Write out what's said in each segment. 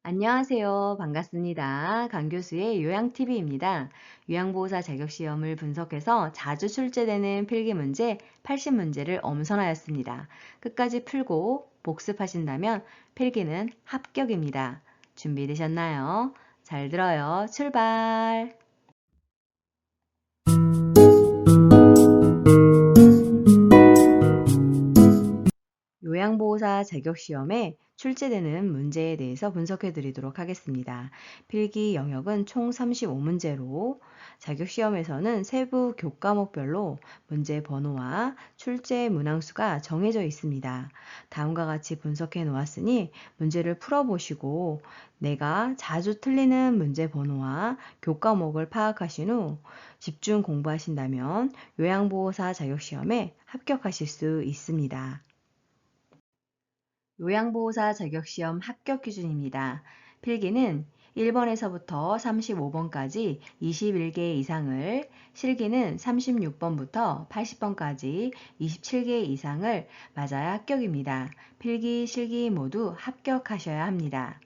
안녕하세요. 반갑습니다. 강교수의 요양TV입니다. 요양보호사 자격시험을 분석해서 자주 출제되는 필기문제 80문제를 엄선하였습니다. 끝까지 풀고 복습하신다면 필기는 합격입니다. 준비되셨나요? 잘 들어요. 출발! 요양보호사 자격시험에 출제되는 문제에 대해서 분석해 드리도록 하겠습니다. 필기 영역은 총 35문제로 자격시험에서는 세부 교과목별로 문제 번호와 출제 문항수가 정해져 있습니다. 다음과 같이 분석해 놓았으니 문제를 풀어보시고 내가 자주 틀리는 문제 번호와 교과목을 파악하신 후 집중 공부하신다면 요양보호사 자격시험에 합격하실 수 있습니다. 요양보호사 자격시험 합격 기준입니다. 필기는 1번에서부터 35번까지 21개 이상을, 실기는 36번부터 80번까지 27개 이상을 맞아야 합격입니다. 필기, 실기 모두 합격하셔야 합니다.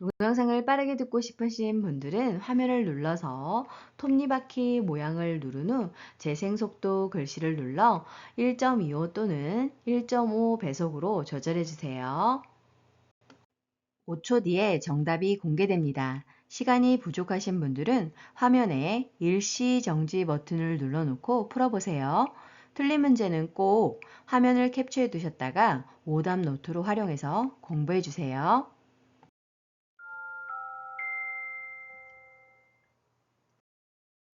동영상을 빠르게 듣고 싶으신 분들은 화면을 눌러서 톱니바퀴 모양을 누른 후 재생속도 글씨를 눌러 1.25 또는 1.5 배속으로 조절해 주세요. 5초 뒤에 정답이 공개됩니다. 시간이 부족하신 분들은 화면에 일시 정지 버튼을 눌러놓고 풀어보세요. 틀린 문제는 꼭 화면을 캡처해 두셨다가 오답 노트로 활용해서 공부해 주세요.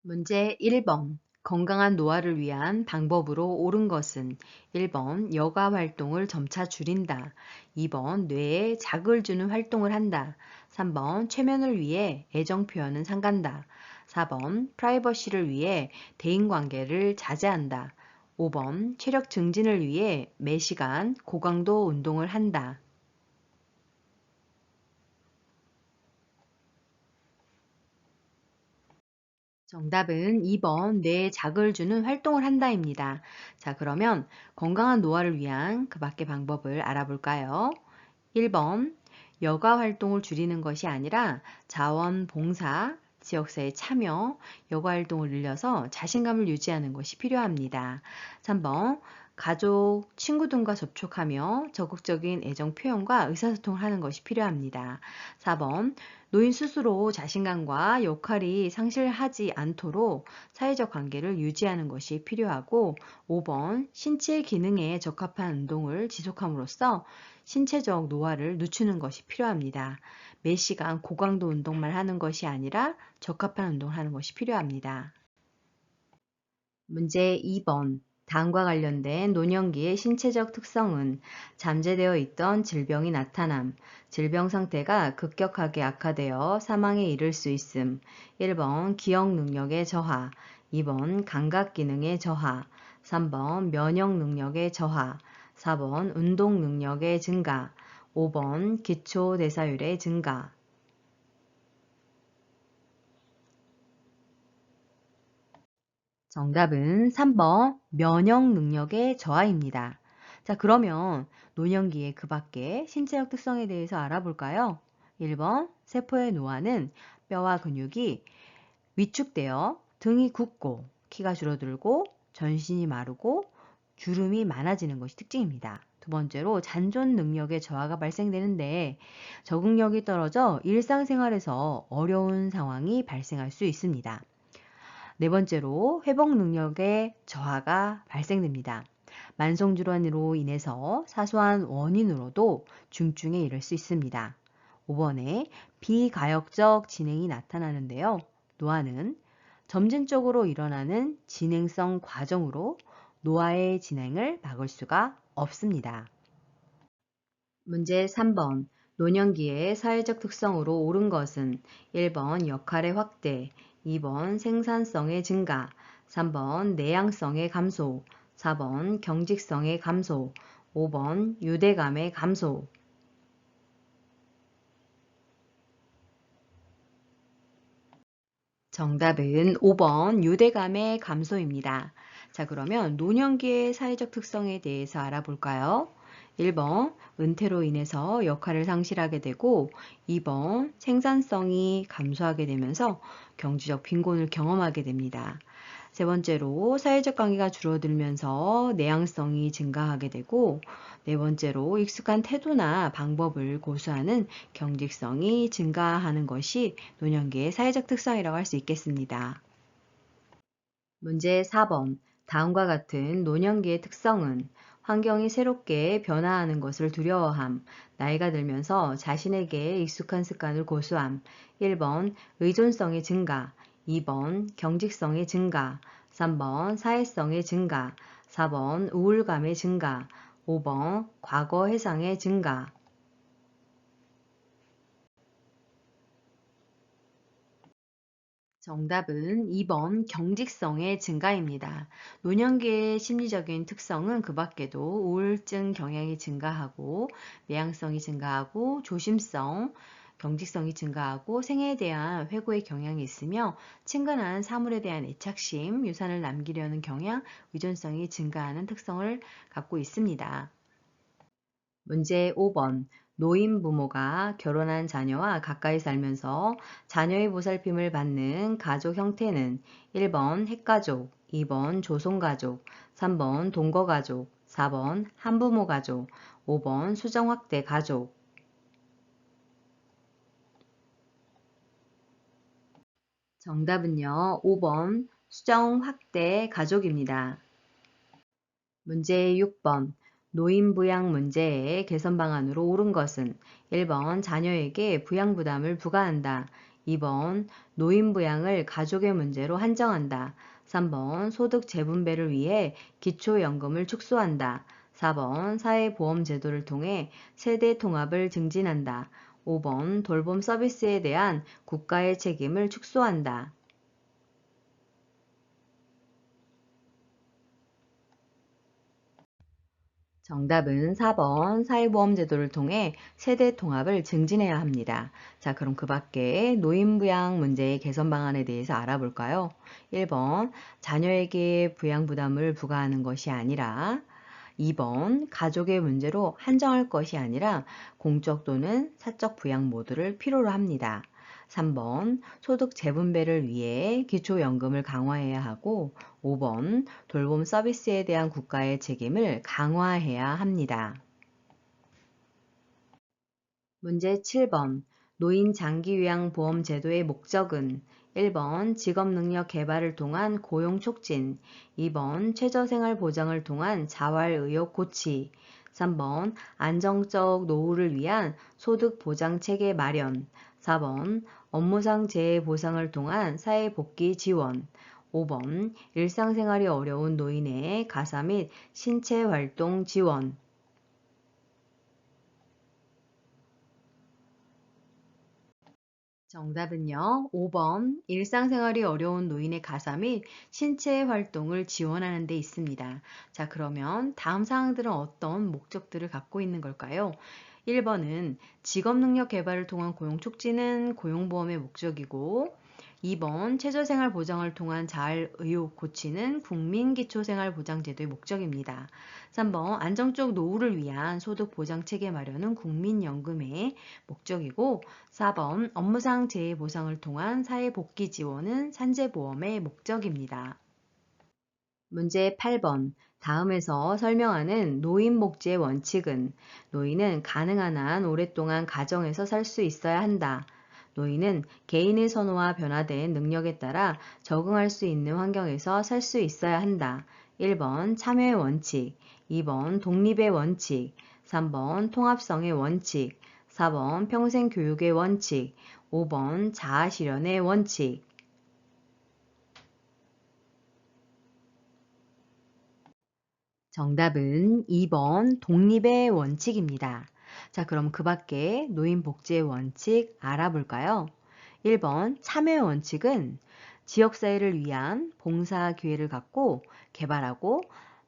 문제 1번. 건강한 노화를 위한 방법으로 옳은 것은 1번 여가 활동을 점차 줄인다. 2번 뇌에 자극을 주는 활동을 한다. 3번 최면을 위해 애정 표현은 삼간다. 4번 프라이버시를 위해 대인관계를 자제한다. 5번 체력 증진을 위해 매 시간 고강도 운동을 한다. 정답은 2번 뇌에 자극을 주는 활동을 한다입니다. 자, 그러면 건강한 노화를 위한 그 밖의 방법을 알아볼까요? 1번 여가 활동을 줄이는 것이 아니라 자원봉사, 지역사회 참여, 여가 활동을 늘려서 자신감을 유지하는 것이 필요합니다. 3번 가족, 친구 등과 접촉하며 적극적인 애정 표현과 의사소통을 하는 것이 필요합니다. 4번 노인 스스로 자신감과 역할이 상실하지 않도록 사회적 관계를 유지하는 것이 필요하고 5번 신체 기능에 적합한 운동을 지속함으로써 신체적 노화를 늦추는 것이 필요합니다. 매 시간 고강도 운동만 하는 것이 아니라 적합한 운동을 하는 것이 필요합니다. 문제 2번. 당과 관련된 노년기의 신체적 특성은 잠재되어 있던 질병이 나타남, 질병 상태가 급격하게 악화되어 사망에 이를 수 있음. 1번 기억 능력의 저하, 2번 감각 기능의 저하, 3번 면역 능력의 저하, 4번 운동 능력의 증가, 5번 기초 대사율의 증가. 정답은 3번 면역 능력의 저하입니다. 자, 그러면 노년기의 그 밖의 신체적 특성에 대해서 알아볼까요? 1번 세포의 노화는 뼈와 근육이 위축되어 등이 굳고 키가 줄어들고 전신이 마르고 주름이 많아지는 것이 특징입니다. 두 번째로 잔존 능력의 저하가 발생되는데 적응력이 떨어져 일상생활에서 어려운 상황이 발생할 수 있습니다. 네 번째로 회복 능력의 저하가 발생됩니다. 만성질환으로 인해서 사소한 원인으로도 중증에 이를 수 있습니다. 5번에 비가역적 진행이 나타나는데요. 노화는 점진적으로 일어나는 진행성 과정으로 노화의 진행을 막을 수가 없습니다. 문제 3번. 노년기의 사회적 특성으로 옳은 것은 1번 역할의 확대, 2번 생산성의 증가, 3번 내향성의 감소, 4번 경직성의 감소, 5번 유대감의 감소. 정답은 5번 유대감의 감소입니다. 자, 그러면 노년기의 사회적 특성에 대해서 알아볼까요? 1번 은퇴로 인해서 역할을 상실하게 되고 2번 생산성이 감소하게 되면서 경제적 빈곤을 경험하게 됩니다. 세 번째로 사회적 관계가 줄어들면서 내향성이 증가하게 되고 네 번째로 익숙한 태도나 방법을 고수하는 경직성이 증가하는 것이 노년기의 사회적 특성이라고 할 수 있겠습니다. 문제 4번. 다음과 같은 노년기의 특성은 환경이 새롭게 변화하는 것을 두려워함, 나이가 들면서 자신에게 익숙한 습관을 고수함, 1번 의존성의 증가, 2번 경직성의 증가, 3번 사회성의 증가, 4번 우울감의 증가, 5번 과거 회상의 증가. 정답은 2번 경직성의 증가입니다. 노년기의 심리적인 특성은 그 밖에도 우울증 경향이 증가하고 내향성이 증가하고 조심성, 경직성이 증가하고 생애에 대한 회고의 경향이 있으며 친근한 사물에 대한 애착심, 유산을 남기려는 경향, 의존성이 증가하는 특성을 갖고 있습니다. 문제 5번. 노인 부모가 결혼한 자녀와 가까이 살면서 자녀의 보살핌을 받는 가족 형태는 1번 핵가족, 2번 조손가족, 3번 동거가족, 4번 한부모 가족, 5번 수정확대 가족. 정답은요, 5번 수정확대 가족입니다. 문제 6번. 노인 부양 문제의 개선 방안으로 옳은 것은 1번 자녀에게 부양 부담을 부과한다. 2번 노인 부양을 가족의 문제로 한정한다. 3번 소득 재분배를 위해 기초연금을 축소한다. 4번 사회보험 제도를 통해 세대 통합을 증진한다. 5번 돌봄 서비스에 대한 국가의 책임을 축소한다. 정답은 4번 사회보험 제도를 통해 세대 통합을 증진해야 합니다. 자, 그럼 그 밖에 노인 부양 문제의 개선 방안에 대해서 알아볼까요? 1번 자녀에게 부양 부담을 부과하는 것이 아니라 2번 가족의 문제로 한정할 것이 아니라 공적 또는 사적 부양 모두를 필요로 합니다. 3번 소득 재분배를 위해 기초연금을 강화해야 하고 5번 돌봄 서비스에 대한 국가의 책임을 강화해야 합니다. 문제 7번. 노인 장기요양보험 제도의 목적은 1번 직업능력 개발을 통한 고용 촉진, 2번 최저생활 보장을 통한 자활의욕 고치, 3번 안정적 노후를 위한 소득 보장 체계 마련, 4번 업무상 재해 보상을 통한 사회복귀 지원, 5번 일상생활이 어려운 노인의 가사 및 신체 활동 지원. 정답은요, 5번 일상생활이 어려운 노인의 가사 및 신체 활동을 지원하는 데 있습니다. 자, 그러면 다음 사항들은 어떤 목적들을 갖고 있는 걸까요? 1번은 직업능력 개발을 통한 고용 촉진은 고용보험의 목적이고 2번 최저생활 보장을 통한 자활의욕 고치는 국민기초생활보장제도의 목적입니다. 3번 안정적 노후를 위한 소득보장체계 마련은 국민연금의 목적이고 4번 업무상 재해보상을 통한 사회복귀 지원은 산재보험의 목적입니다. 문제 8번. 다음에서 설명하는 노인복지의 원칙은 노인은 가능한 한 오랫동안 가정에서 살 수 있어야 한다. 노인은 개인의 선호와 변화된 능력에 따라 적응할 수 있는 환경에서 살 수 있어야 한다. 1번 참여의 원칙, 2번 독립의 원칙, 3번 통합성의 원칙, 4번 평생교육의 원칙, 5번 자아실현의 원칙. 정답은 2번 독립의 원칙입니다. 자, 그럼 그 밖에 노인복지의 원칙 알아볼까요? 1번 참여의 원칙은 지역사회를 위한 봉사 기회를 갖고 개발하고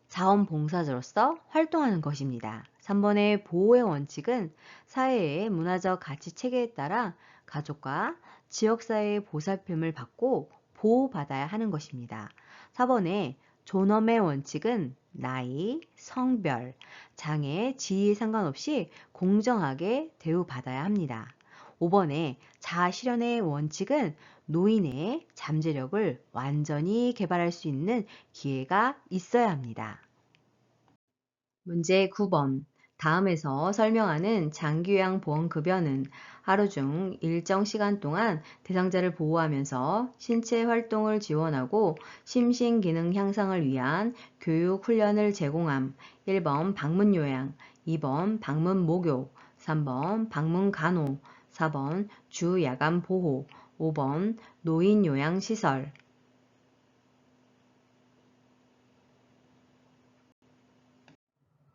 자원봉사자로서 활동하는 것입니다. 3번의 보호의 원칙은 사회의 문화적 가치 체계에 따라 가족과 지역사회의 보살핌을 받고 보호받아야 하는 것입니다. 4번의 존엄의 원칙은 나이, 성별, 장애, 지위에 상관없이 공정하게 대우받아야 합니다. 5번에 자아실현의 원칙은 노인의 잠재력을 완전히 개발할 수 있는 기회가 있어야 합니다. 문제 9번. 다음에서 설명하는 장기요양보험급여는 하루 중 일정 시간 동안 대상자를 보호하면서 신체 활동을 지원하고 심신기능 향상을 위한 교육 훈련을 제공함. 1번 방문요양, 2번 방문목욕, 3번 방문간호, 4번 주야간보호, 5번 노인요양시설.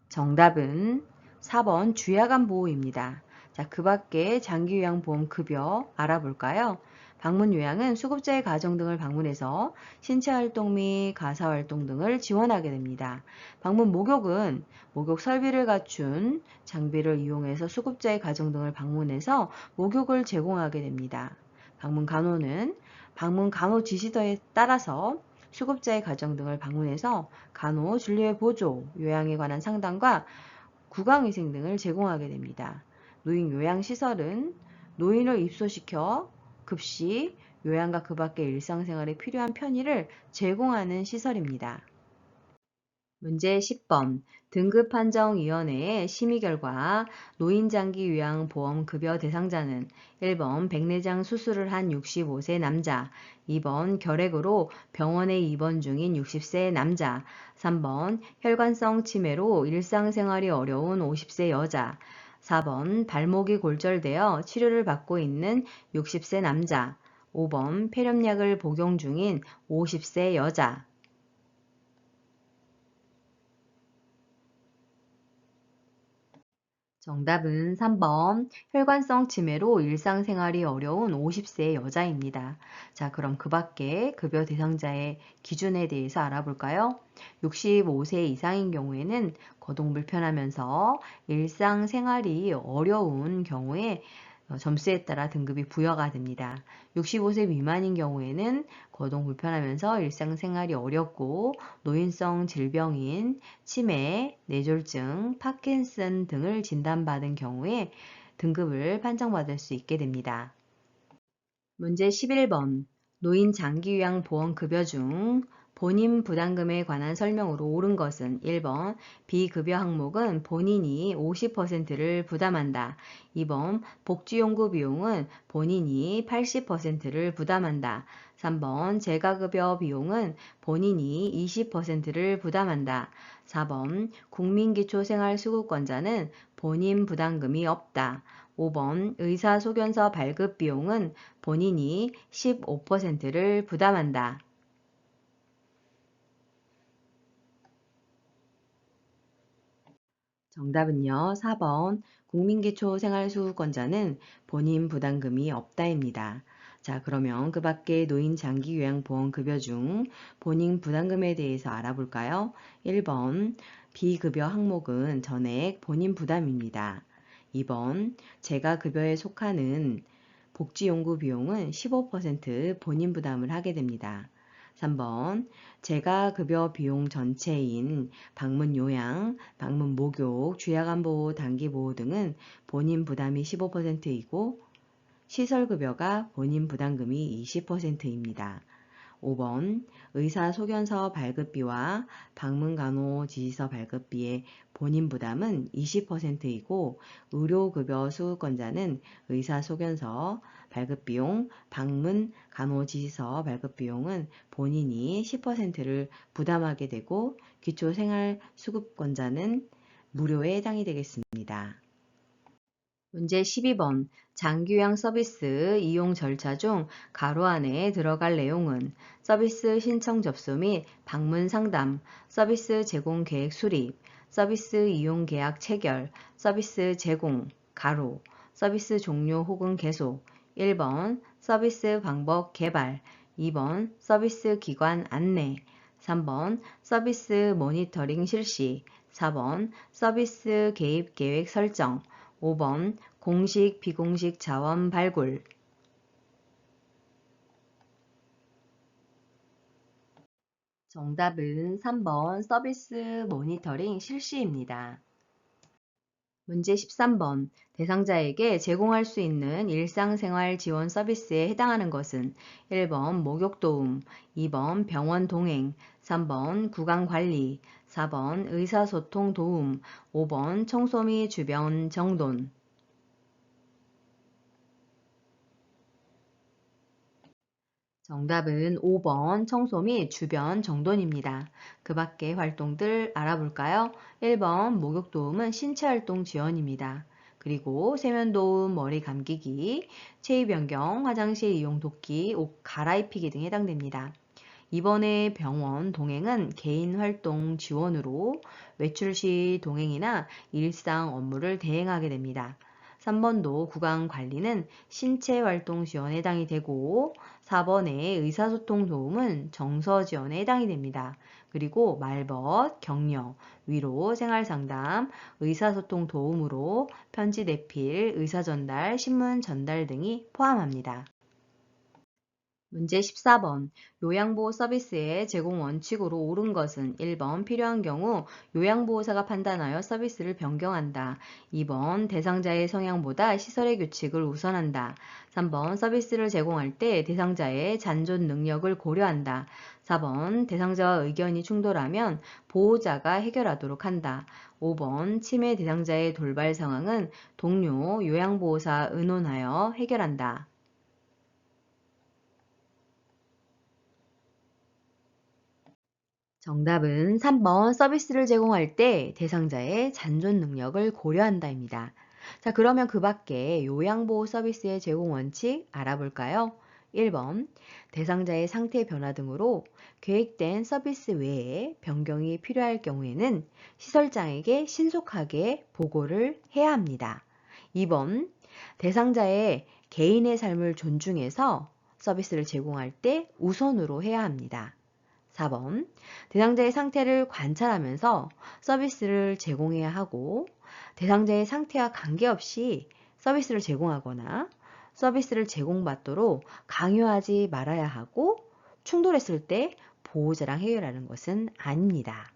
정답은 4번 주야간 보호입니다. 자, 그 밖에 장기요양보험급여 알아볼까요? 방문요양은 수급자의 가정 등을 방문해서 신체활동 및 가사활동 등을 지원하게 됩니다. 방문목욕은 목욕 설비를 갖춘 장비를 이용해서 수급자의 가정 등을 방문해서 목욕을 제공하게 됩니다. 방문간호는 방문간호 지시서에 따라서 수급자의 가정 등을 방문해서 간호, 진료의 보조, 요양에 관한 상담과 구강위생 등을 제공하게 됩니다. 노인요양시설은 노인을 입소시켜 급식, 요양과 그 밖의 일상생활에 필요한 편의를 제공하는 시설입니다. 문제 10번. 등급판정위원회의 심의 결과 노인장기요양보험급여 대상자는 1번 백내장 수술을 한 65세 남자, 2번 결핵으로 병원에 입원 중인 60세 남자, 3번 혈관성 치매로 일상생활이 어려운 50세 여자, 4번 발목이 골절되어 치료를 받고 있는 60세 남자, 5번 폐렴약을 복용 중인 50세 여자. 정답은 3번 혈관성 치매로 일상생활이 어려운 50세 여자입니다. 자, 그럼 그 밖에 급여 대상자의 기준에 대해서 알아볼까요? 65세 이상인 경우에는 거동 불편하면서 일상생활이 어려운 경우에 점수에 따라 등급이 부여가 됩니다. 65세 미만인 경우에는 거동 불편하면서 일상생활이 어렵고 노인성 질병인 치매, 뇌졸중, 파킨슨 등을 진단받은 경우에 등급을 판정받을 수 있게 됩니다. 문제 11번. 노인 장기요양보험급여 중 본인 부담금에 관한 설명으로 옳은 것은 1번 비급여 항목은 본인이 50%를 부담한다. 2번 복지연구 비용은 본인이 80%를 부담한다. 3번 재가급여 비용은 본인이 20%를 부담한다. 4번 국민기초생활수급권자는 본인 부담금이 없다. 5번 의사소견서 발급 비용은 본인이 15%를 부담한다. 정답은요. 4번 국민기초생활수급권자는 본인 부담금이 없다입니다. 자, 그러면 그 밖에 노인 장기요양보험급여 중 본인 부담금에 대해서 알아볼까요? 1번 비급여 항목은 전액 본인 부담입니다. 2번 재가급여에 속하는 복지연구 비용은 15% 본인 부담을 하게 됩니다. 3번 재가급여 비용 전체인 방문요양, 방문목욕, 주야간보호, 단기보호 등은 본인 부담이 15%이고 시설급여가 본인 부담금이 20%입니다. 5번 의사소견서 발급비와 방문간호지시서 발급비의 본인 부담은 20%이고 의료급여 수급권자는 의사소견서 발급비용, 방문간호지시서 발급비용은 본인이 10%를 부담하게 되고 기초생활수급권자는 무료에 해당이 되겠습니다. 문제 12번. 장기요양 서비스 이용 절차 중 가로 안에 들어갈 내용은 서비스 신청 접수 및 방문 상담, 서비스 제공 계획 수립, 서비스 이용 계약 체결, 서비스 제공, 가로, 서비스 종료 혹은 계속, 1번 서비스 방법 개발, 2번 서비스 기관 안내, 3번 서비스 모니터링 실시, 4번 서비스 개입 계획 설정, 5번 공식 비공식 자원 발굴. 정답은 3번 서비스 모니터링 실시입니다. 문제 13번. 대상자에게 제공할 수 있는 일상생활 지원 서비스에 해당하는 것은 1번 목욕도움, 2번 병원 동행, 3번 구강관리, 4번 의사소통 도움, 5번 청소 및 주변 정돈. 정답은 5번 청소 및 주변 정돈입니다. 그 밖의 활동들 알아볼까요? 1번 목욕도움은 신체활동 지원입니다. 그리고 세면도움, 머리 감기기, 체위 변경, 화장실 이용 돕기, 옷 갈아입히기 등에 해당됩니다. 2번의 병원 동행은 개인 활동 지원으로 외출 시 동행이나 일상 업무를 대행하게 됩니다. 3번도 구강 관리는 신체 활동 지원에 해당이 되고 4번의 의사소통 도움은 정서 지원에 해당이 됩니다. 그리고 말벗, 격려, 위로, 생활상담, 의사소통 도움으로 편지 내필, 의사전달, 신문 전달 등이 포함합니다. 문제 14번. 요양보호 서비스의 제공 원칙으로 옳은 것은 1번 필요한 경우 요양보호사가 판단하여 서비스를 변경한다. 2번 대상자의 성향보다 시설의 규칙을 우선한다. 3번 서비스를 제공할 때 대상자의 잔존 능력을 고려한다. 4번 대상자와 의견이 충돌하면 보호자가 해결하도록 한다. 5번 치매 대상자의 돌발 상황은 동료 요양보호사 의논하여 해결한다. 정답은 3번 서비스를 제공할 때 대상자의 잔존 능력을 고려한다입니다. 자, 그러면 그 밖에 요양보호 서비스의 제공 원칙 알아볼까요? 1번 대상자의 상태 변화 등으로 계획된 서비스 외에 변경이 필요할 경우에는 시설장에게 신속하게 보고를 해야 합니다. 2번 대상자의 개인의 삶을 존중해서 서비스를 제공할 때 우선으로 해야 합니다. 4번 대상자의 상태를 관찰하면서 서비스를 제공해야 하고 대상자의 상태와 관계없이 서비스를 제공하거나 서비스를 제공받도록 강요하지 말아야 하고 충돌했을 때 보호자랑 해결하는 것은 아닙니다.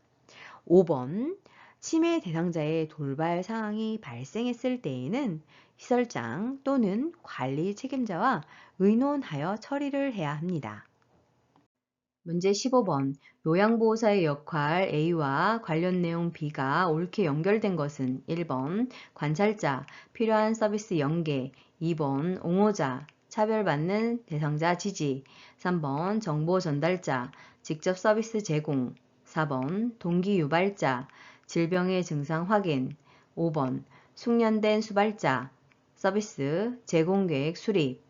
5번 치매 대상자의 돌발 상황이 발생했을 때에는 시설장 또는 관리 책임자와 의논하여 처리를 해야 합니다. 문제 15번. 요양보호사의 역할 A와 관련 내용 B가 옳게 연결된 것은 1번 관찰자, 필요한 서비스 연계, 2번 옹호자, 차별받는 대상자 지지, 3번 정보 전달자, 직접 서비스 제공, 4번 동기 유발자, 질병의 증상 확인, 5번 숙련된 수발자, 서비스 제공 계획 수립.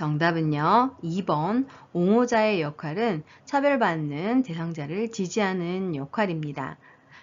정답은요. 2번 옹호자의 역할은 차별받는 대상자를 지지하는 역할입니다.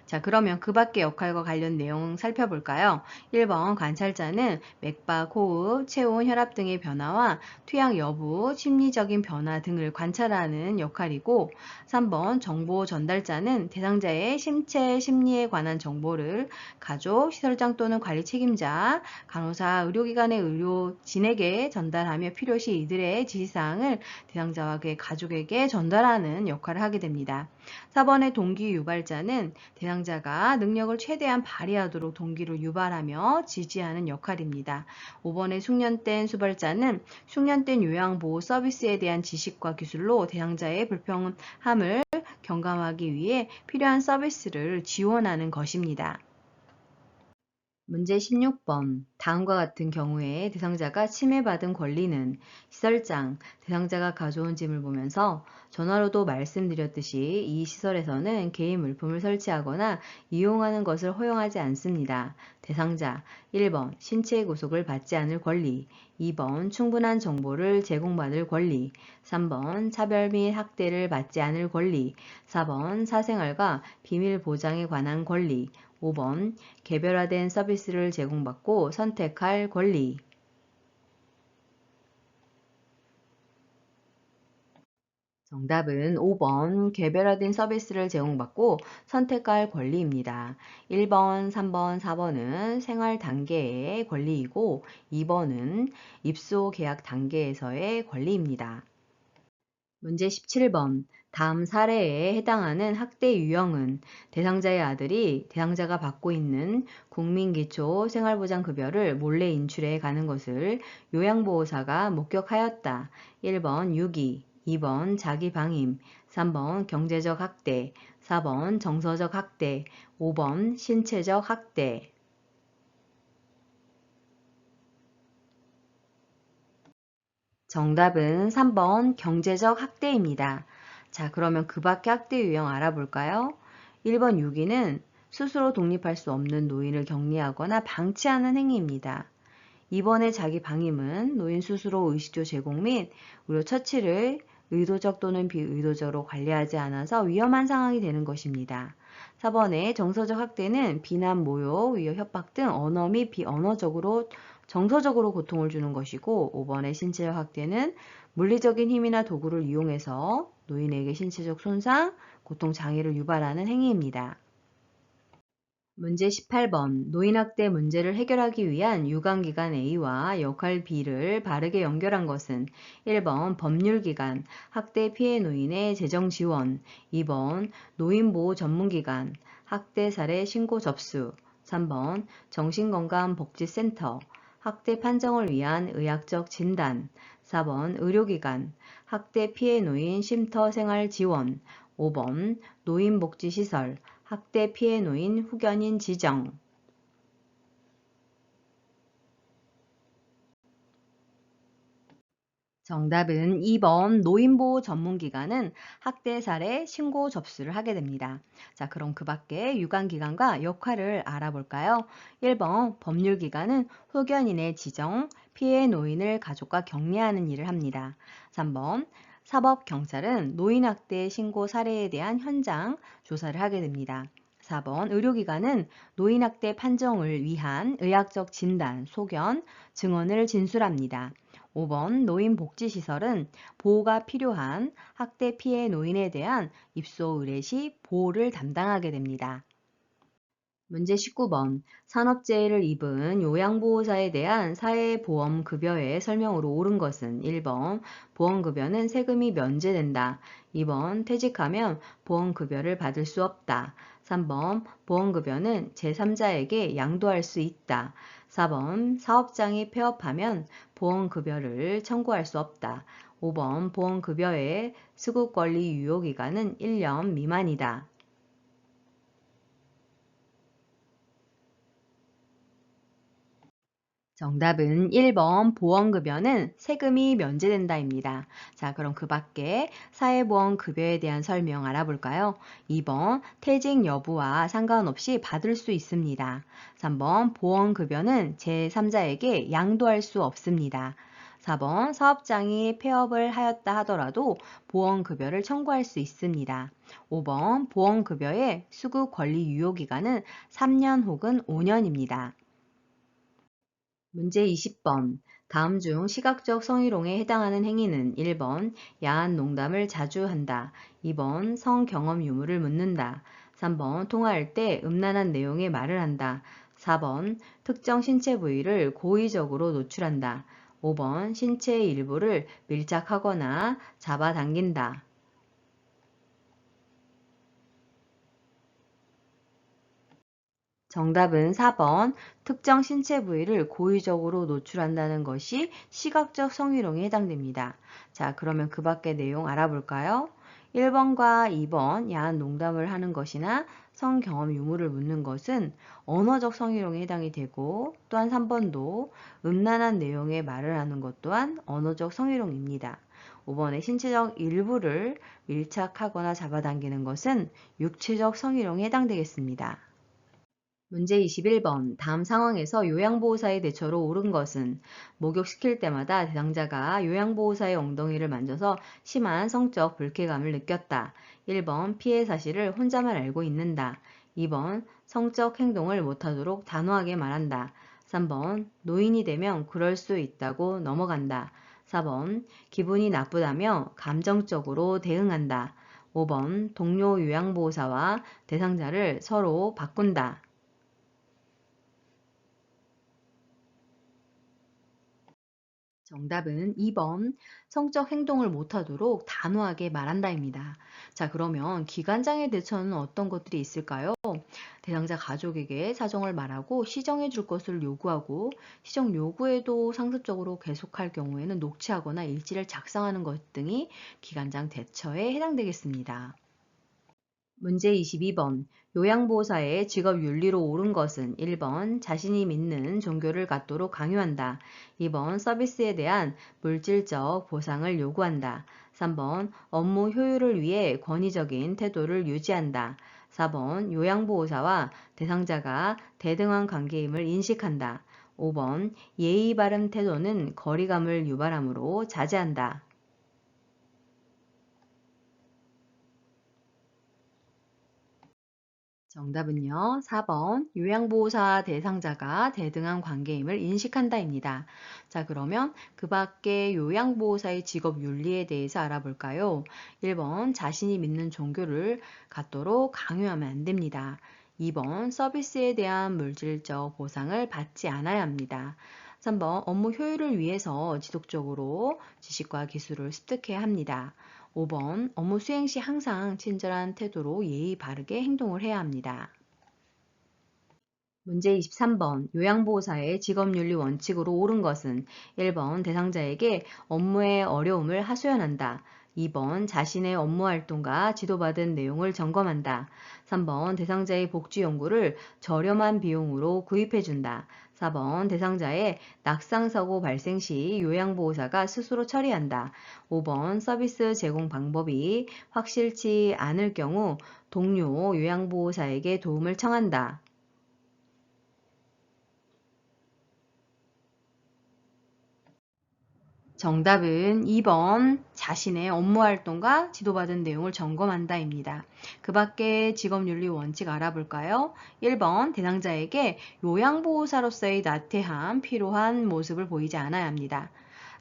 자, 그러면 그 밖의 역할과 관련 내용 살펴볼까요? 1번 관찰자는 맥박, 호흡, 체온, 혈압 등의 변화와 투약 여부, 심리적인 변화 등을 관찰하는 역할이고 3번 정보 전달자는 대상자의 신체, 심리에 관한 정보를 가족, 시설장 또는 관리 책임자, 간호사, 의료기관의 의료진에게 전달하며 필요시 이들의 지시사항을 대상자와 그의 가족에게 전달하는 역할을 하게 됩니다. 4번의 동기 유발자는 대상자가 능력을 최대한 발휘하도록 동기를 유발하며 지지하는 역할입니다. 5번의 숙련된 수발자는 숙련된 요양보호 서비스에 대한 지식과 기술로 대상자의 불평함을 경감하기 위해 필요한 서비스를 지원하는 것입니다. 문제 16번. 다음과 같은 경우에 대상자가 침해받은 권리는 시설장, 대상자가 가져온 짐을 보면서 전화로도 말씀드렸듯이 이 시설에서는 개인 물품을 설치하거나 이용하는 것을 허용하지 않습니다. 대상자 1번 신체 구속을 받지 않을 권리, 2번 충분한 정보를 제공받을 권리, 3번 차별 및 학대를 받지 않을 권리, 4번 사생활과 비밀 보장에 관한 권리, 5번 개별화된 서비스를 제공받고 선택할 권리. 정답은 5번 개별화된 서비스를 제공받고 선택할 권리입니다. 1번, 3번, 4번은 생활 단계의 권리이고 2번은 입소 계약 단계에서의 권리입니다. 문제 17번. 다음 사례에 해당하는 학대 유형은 대상자의 아들이 대상자가 받고 있는 국민기초 생활보장급여를 몰래 인출해 가는 것을 요양보호사가 목격하였다. 1번 유기, 2번 자기방임, 3번 경제적 학대, 4번 정서적 학대, 5번 신체적 학대. 정답은 3번 경제적 학대입니다. 자, 그러면 그 밖에 학대 유형 알아볼까요? 1번 유기는 스스로 독립할 수 없는 노인을 격리하거나 방치하는 행위입니다. 2번의 자기 방임은 노인 스스로 의식주 제공 및 의료 처치를 의도적 또는 비의도적으로 관리하지 않아서 위험한 상황이 되는 것입니다. 4번의 정서적 학대는 비난, 모욕, 위협, 협박 등 언어 및 비언어적으로 정서적으로 고통을 주는 것이고 5번의 신체적 학대는 물리적인 힘이나 도구를 이용해서 노인에게 신체적 손상, 고통, 장애를 유발하는 행위입니다. 문제 18번. 노인학대 문제를 해결하기 위한 유관기관 A와 역할 B를 바르게 연결한 것은 1번 법률기관, 학대 피해 노인의 재정지원, 2번 노인보호 전문기관, 학대 사례 신고 접수, 3번 정신건강복지센터, 학대 판정을 위한 의학적 진단, 4번 의료기관, 학대 피해 노인 쉼터 생활 지원, 5번 노인복지시설, 학대 피해 노인 후견인 지정. 정답은 2번 노인보호 전문기관은 학대 사례 신고 접수를 하게 됩니다. 자, 그럼 그 밖에 유관기관과 역할을 알아볼까요? 1번 법률기관은 후견인의 지정, 피해 노인을 가족과 격리하는 일을 합니다. 3번 사법경찰은 노인학대 신고 사례에 대한 현장 조사를 하게 됩니다. 4번 의료기관은 노인학대 판정을 위한 의학적 진단, 소견, 증언을 진술합니다. 5번 노인복지시설은 보호가 필요한 학대 피해 노인에 대한 입소 의뢰 시 보호를 담당하게 됩니다. 문제 19번. 산업재해를 입은 요양보호사에 대한 사회보험급여의 설명으로 옳은 것은 1번 보험급여는 세금이 면제된다. 2번 퇴직하면 보험급여를 받을 수 없다. 3번 보험급여는 제3자에게 양도할 수 있다. 4번 사업장이 폐업하면 보험급여를 청구할 수 없다. 5번 보험급여의 수급권리 유효기간은 1년 미만이다. 정답은 1번 보험급여는 세금이 면제된다입니다. 자, 그럼 그 밖에 사회보험급여에 대한 설명 알아볼까요? 2번 퇴직 여부와 상관없이 받을 수 있습니다. 3번 보험급여는 제3자에게 양도할 수 없습니다. 4번 사업장이 폐업을 하였다 하더라도 보험급여를 청구할 수 있습니다. 5번 보험급여의 수급 권리 유효기간은 3년 혹은 5년입니다. 문제 20번. 다음 중 시각적 성희롱에 해당하는 행위는 1번 야한 농담을 자주 한다. 2번 성경험 유무를 묻는다. 3번 통화할 때 음란한 내용의 말을 한다. 4번 특정 신체 부위를 고의적으로 노출한다. 5번 신체의 일부를 밀착하거나 잡아당긴다. 정답은 4번 특정 신체 부위를 고의적으로 노출한다는 것이 시각적 성희롱에 해당됩니다. 자, 그러면 그 밖의 내용 알아볼까요? 1번과 2번 야한 농담을 하는 것이나 성경험 유무를 묻는 것은 언어적 성희롱에 해당이 되고 또한 3번도 음란한 내용의 말을 하는 것 또한 언어적 성희롱입니다. 5번의 신체적 일부를 밀착하거나 잡아당기는 것은 육체적 성희롱에 해당되겠습니다. 문제 21번. 다음 상황에서 요양보호사의 대처로 옳은 것은 목욕시킬 때마다 대상자가 요양보호사의 엉덩이를 만져서 심한 성적 불쾌감을 느꼈다. 1번 피해 사실을 혼자만 알고 있는다. 2번 성적 행동을 못하도록 단호하게 말한다. 3번 노인이 되면 그럴 수 있다고 넘어간다. 4번 기분이 나쁘다며 감정적으로 대응한다. 5번 동료 요양보호사와 대상자를 서로 바꾼다. 정답은 2번 성적 행동을 못하도록 단호하게 말한다입니다. 자, 그러면 기관장의 대처는 어떤 것들이 있을까요? 대상자 가족에게 사정을 말하고 시정해 줄 것을 요구하고 시정 요구에도 상습적으로 계속할 경우에는 녹취하거나 일지를 작성하는 것 등이 기관장 대처에 해당되겠습니다. 문제 22번. 요양보호사의 직업 윤리로 옳은 것은 1번 자신이 믿는 종교를 갖도록 강요한다. 2번 서비스에 대한 물질적 보상을 요구한다. 3번 업무 효율을 위해 권위적인 태도를 유지한다. 4번 요양보호사와 대상자가 대등한 관계임을 인식한다. 5번 예의 바른 태도는 거리감을 유발하므로 자제한다. 정답은요. 4번 요양보호사 대상자가 대등한 관계임을 인식한다입니다. 자, 그러면 그 밖에 요양보호사의 직업 윤리에 대해서 알아볼까요? 1번 자신이 믿는 종교를 갖도록 강요하면 안 됩니다. 2번 서비스에 대한 물질적 보상을 받지 않아야 합니다. 3번 업무 효율을 위해서 지속적으로 지식과 기술을 습득해야 합니다. 5번 업무 수행 시 항상 친절한 태도로 예의 바르게 행동을 해야 합니다. 문제 23번 요양보호사의 직업윤리 원칙으로 옳은 것은 1번 대상자에게 업무의 어려움을 하소연한다. 2번 자신의 업무 활동과 지도받은 내용을 점검한다. 3번 대상자의 복지 연구를 저렴한 비용으로 구입해준다. 4번 대상자의 낙상사고 발생 시 요양보호사가 스스로 처리한다. 5번 서비스 제공 방법이 확실치 않을 경우 동료 요양보호사에게 도움을 청한다. 정답은 2번 자신의 업무 활동과 지도받은 내용을 점검한다입니다. 그 밖에 직업윤리 원칙 알아볼까요? 1번 대상자에게 요양보호사로서의 나태함, 필요한 모습을 보이지 않아야 합니다.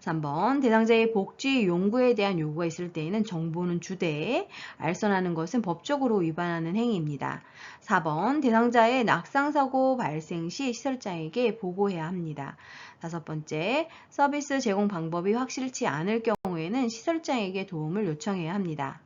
3번 대상자의 복지 용구에 대한 요구가 있을 때에는 정보는 주되 알선하는 것은 법적으로 위반하는 행위입니다. 4번 대상자의 낙상사고 발생 시 시설장에게 보고해야 합니다. 5번째, 서비스 제공 방법이 확실치 않을 경우에는 시설장에게 도움을 요청해야 합니다.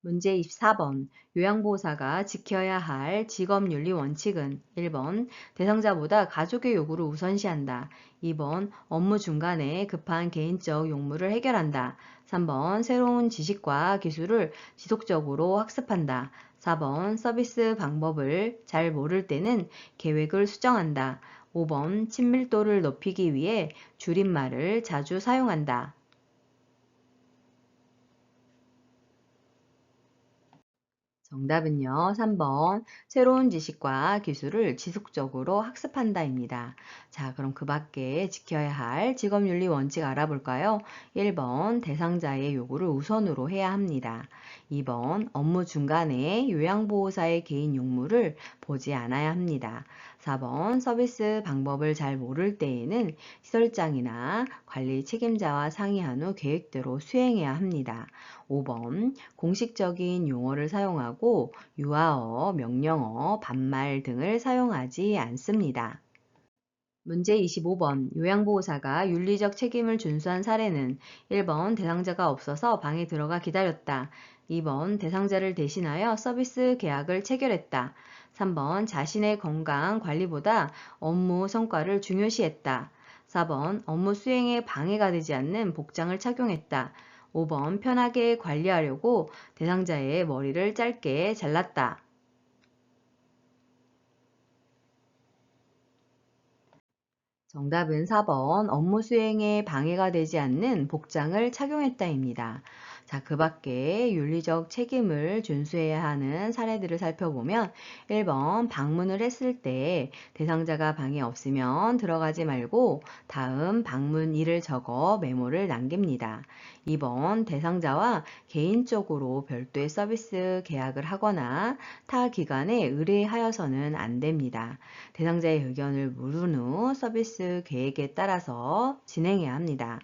문제 24번. 요양보호사가 지켜야 할 직업윤리 원칙은 1번 대상자보다 가족의 요구를 우선시한다. 2번 업무 중간에 급한 개인적 용무를 해결한다. 3번 새로운 지식과 기술을 지속적으로 학습한다. 4번 서비스 방법을 잘 모를 때는 계획을 수정한다. 5번 친밀도를 높이기 위해 줄임말을 자주 사용한다. 정답은요. 3번 새로운 지식과 기술을 지속적으로 학습한다입니다. 자, 그럼 그 밖에 지켜야 할 직업윤리 원칙 알아볼까요? 1번 대상자의 요구를 우선으로 해야 합니다. 2번 업무 중간에 요양보호사의 개인 용무를 보지 않아야 합니다. 4번 서비스 방법을 잘 모를 때에는 시설장이나 관리 책임자와 상의한 후 계획대로 수행해야 합니다. 5번 공식적인 용어를 사용하고 유아어, 명령어, 반말 등을 사용하지 않습니다. 문제 25번 요양보호사가 윤리적 책임을 준수한 사례는 1번 대상자가 없어서 방에 들어가 기다렸다. 2번 대상자를 대신하여 서비스 계약을 체결했다. 3번 자신의 건강 관리보다 업무 성과를 중요시했다. 4번 업무 수행에 방해가 되지 않는 복장을 착용했다. 5번 편하게 관리하려고 대상자의 머리를 짧게 잘랐다. 정답은 4번 업무 수행에 방해가 되지 않는 복장을 착용했다입니다. 자, 그 밖에 윤리적 책임을 준수해야 하는 사례들을 살펴보면 1번 방문을 했을 때 대상자가 방에 없으면 들어가지 말고 다음 방문일을 적어 메모를 남깁니다. 2번 대상자와 개인적으로 별도의 서비스 계약을 하거나 타 기관에 의뢰하여서는 안 됩니다. 대상자의 의견을 물은 후 서비스 계획에 따라서 진행해야 합니다.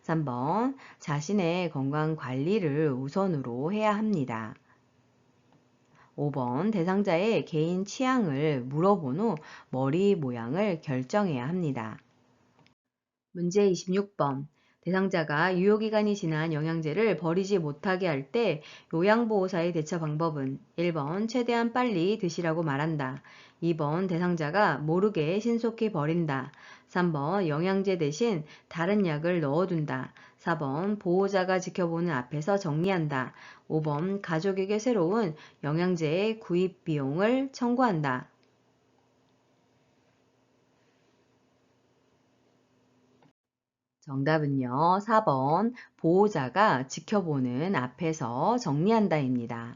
3번 자신의 건강 관리를 우선으로 해야 합니다. 5번 대상자의 개인 취향을 물어본 후 머리 모양을 결정해야 합니다. 문제 26번. 대상자가 유효기간이 지난 영양제를 버리지 못하게 할 때 요양보호사의 대처 방법은 1번 최대한 빨리 드시라고 말한다. 2번 대상자가 모르게 신속히 버린다. 3번 영양제 대신 다른 약을 넣어둔다. 4번 보호자가 지켜보는 앞에서 정리한다. 5번 가족에게 새로운 영양제의 구입 비용을 청구한다. 정답은요, 4번 보호자가 지켜보는 앞에서 정리한다입니다.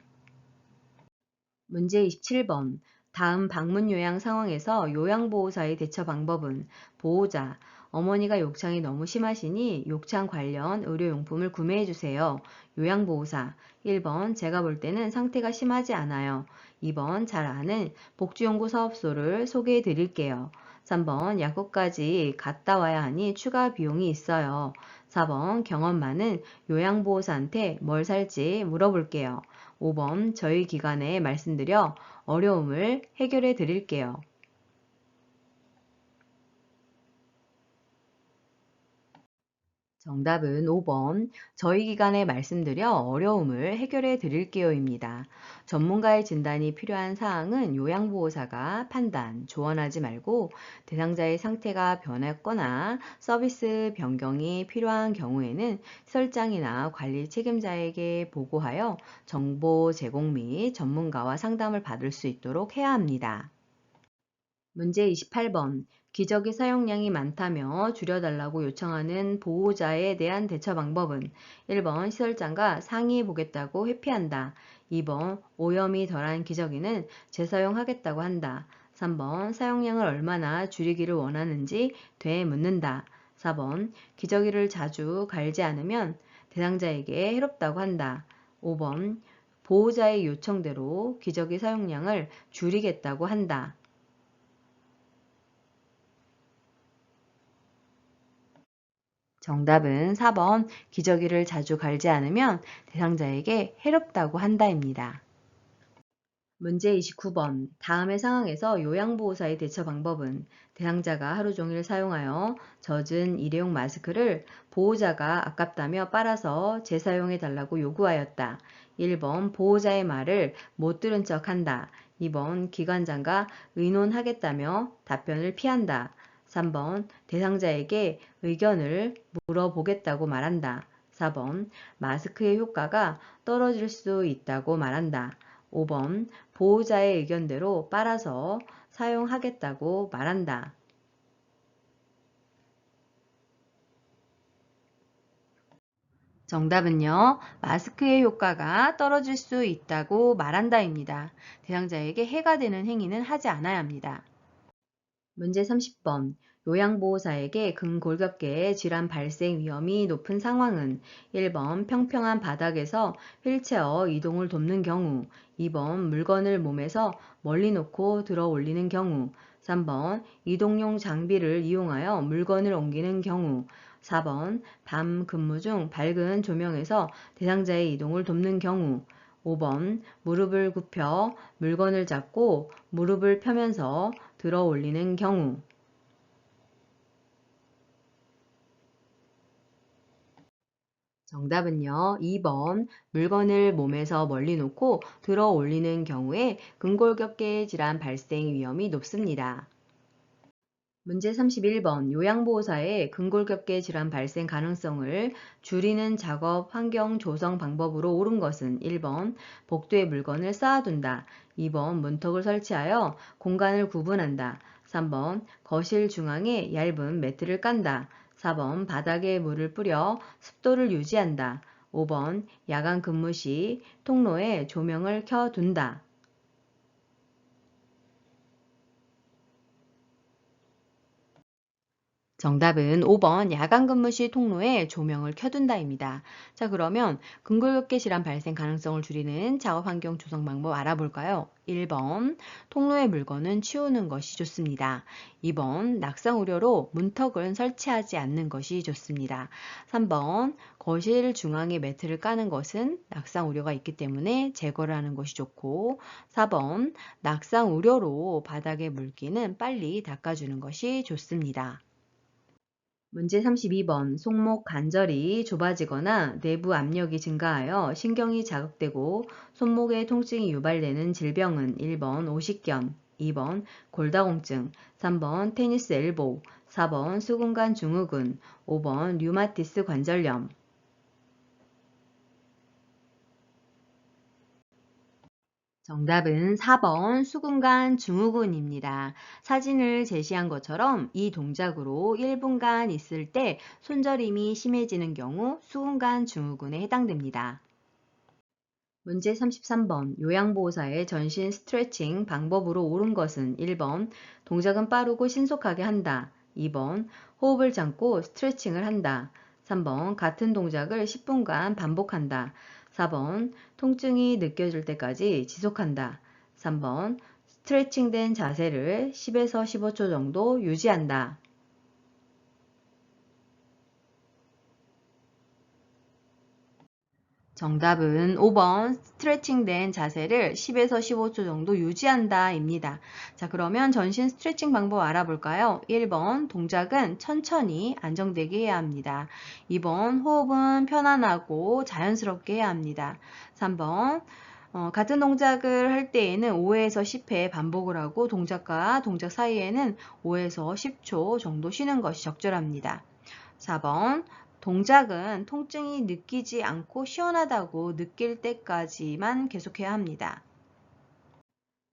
문제 27번. 다음 방문 요양 상황에서 요양보호사의 대처 방법은 보호자, 어머니가 욕창이 너무 심하시니 욕창 관련 의료용품을 구매해 주세요. 요양보호사, 1번 제가 볼 때는 상태가 심하지 않아요. 2번 잘 아는 복지연구 사업소를 소개해 드릴게요. 3번 약국까지 갔다 와야 하니 추가 비용이 있어요. 4번 경험 많은 요양보호사한테 뭘 살지 물어볼게요. 5번 저희 기관에 말씀드려 어려움을 해결해 드릴게요. 정답은 5번 저희 기관에 말씀드려 어려움을 해결해 드릴게요입니다. 전문가의 진단이 필요한 사항은 요양보호사가 판단, 조언하지 말고 대상자의 상태가 변했거나 서비스 변경이 필요한 경우에는 시설장이나 관리 책임자에게 보고하여 정보 제공 및 전문가와 상담을 받을 수 있도록 해야 합니다. 문제 28번. 기저귀 사용량이 많다며 줄여달라고 요청하는 보호자에 대한 대처 방법은 1번 시설장과 상의해 보겠다고 회피한다. 2번 오염이 덜한 기저귀는 재사용하겠다고 한다. 3번 사용량을 얼마나 줄이기를 원하는지 되묻는다. 4번 기저귀를 자주 갈지 않으면 대상자에게 해롭다고 한다. 5번 보호자의 요청대로 기저귀 사용량을 줄이겠다고 한다. 정답은 4번 기저귀를 자주 갈지 않으면 대상자에게 해롭다고 한다입니다. 문제 29번. 다음의 상황에서 요양보호사의 대처 방법은 대상자가 하루 종일 사용하여 젖은 일회용 마스크를 보호자가 아깝다며 빨아서 재사용해 달라고 요구하였다. 1번 보호자의 말을 못 들은 척 한다. 2번 기관장과 의논하겠다며 답변을 피한다. 3번 대상자에게 의견을 물어보겠다고 말한다. 4번 마스크의 효과가 떨어질 수 있다고 말한다. 5번 보호자의 의견대로 빨아서 사용하겠다고 말한다. 정답은요, 마스크의 효과가 떨어질 수 있다고 말한다입니다. 대상자에게 해가 되는 행위는 하지 않아야 합니다. 문제 30번. 요양보호사에게 근골격계의 질환 발생 위험이 높은 상황은 1번 평평한 바닥에서 휠체어 이동을 돕는 경우, 2번 물건을 몸에서 멀리 놓고 들어 올리는 경우, 3번 이동용 장비를 이용하여 물건을 옮기는 경우, 4번 밤 근무 중 밝은 조명에서 대상자의 이동을 돕는 경우, 5번 무릎을 굽혀 물건을 잡고 무릎을 펴면서 들어 올리는 경우. 정답은요, 2번 물건을 몸에서 멀리 놓고 들어 올리는 경우에 근골격계 질환 발생 위험이 높습니다. 문제 31번. 요양보호사의 근골격계 질환 발생 가능성을 줄이는 작업 환경 조성 방법으로 옳은 것은 1번 복도에 물건을 쌓아둔다. 2번 문턱을 설치하여 공간을 구분한다. 3번 거실 중앙에 얇은 매트를 깐다. 4번 바닥에 물을 뿌려 습도를 유지한다. 5번 야간 근무 시 통로에 조명을 켜둔다. 정답은 5번 야간 근무 시 통로에 조명을 켜둔다입니다. 자, 그러면 근골격계 질환 발생 가능성을 줄이는 작업 환경 조성 방법 알아볼까요? 1번 통로의 물건은 치우는 것이 좋습니다. 2번 낙상 우려로 문턱은 설치하지 않는 것이 좋습니다. 3번 거실 중앙에 매트를 까는 것은 낙상 우려가 있기 때문에 제거를 하는 것이 좋고 4번 낙상 우려로 바닥에 물기는 빨리 닦아주는 것이 좋습니다. 문제 32번 손목 관절이 좁아지거나 내부 압력이 증가하여 신경이 자극되고 손목에 통증이 유발되는 질병은 1번 오십견, 2번 골다공증, 3번 테니스 엘보우, 4번 수근관 증후군, 5번 류마티스 관절염. 정답은 4번 수근관 증후군입니다. 사진을 제시한 것처럼 이 동작으로 1분간 있을 때 손저림이 심해지는 경우 수근관 증후군에 해당됩니다. 문제 33번 요양보호사의 전신 스트레칭 방법으로 옳은 것은 1번 동작은 빠르고 신속하게 한다. 2번 호흡을 참고 스트레칭을 한다. 3번 같은 동작을 10분간 반복한다. 4번 통증이 느껴질 때까지 지속한다. 3번 스트레칭된 자세를 10에서 15초 정도 유지한다. 정답은 5번 스트레칭된 자세를 10에서 15초 정도 유지한다 입니다. 자, 그러면 전신 스트레칭 방법 알아볼까요? 1번 동작은 천천히 안정되게 해야 합니다. 2번 호흡은 편안하고 자연스럽게 해야 합니다. 3번 같은 동작을 할 때에는 5에서 10회 반복을 하고 동작과 동작 사이에는 5에서 10초 정도 쉬는 것이 적절합니다. 4번 동작은 통증이 느끼지 않고 시원하다고 느낄 때까지만 계속해야 합니다.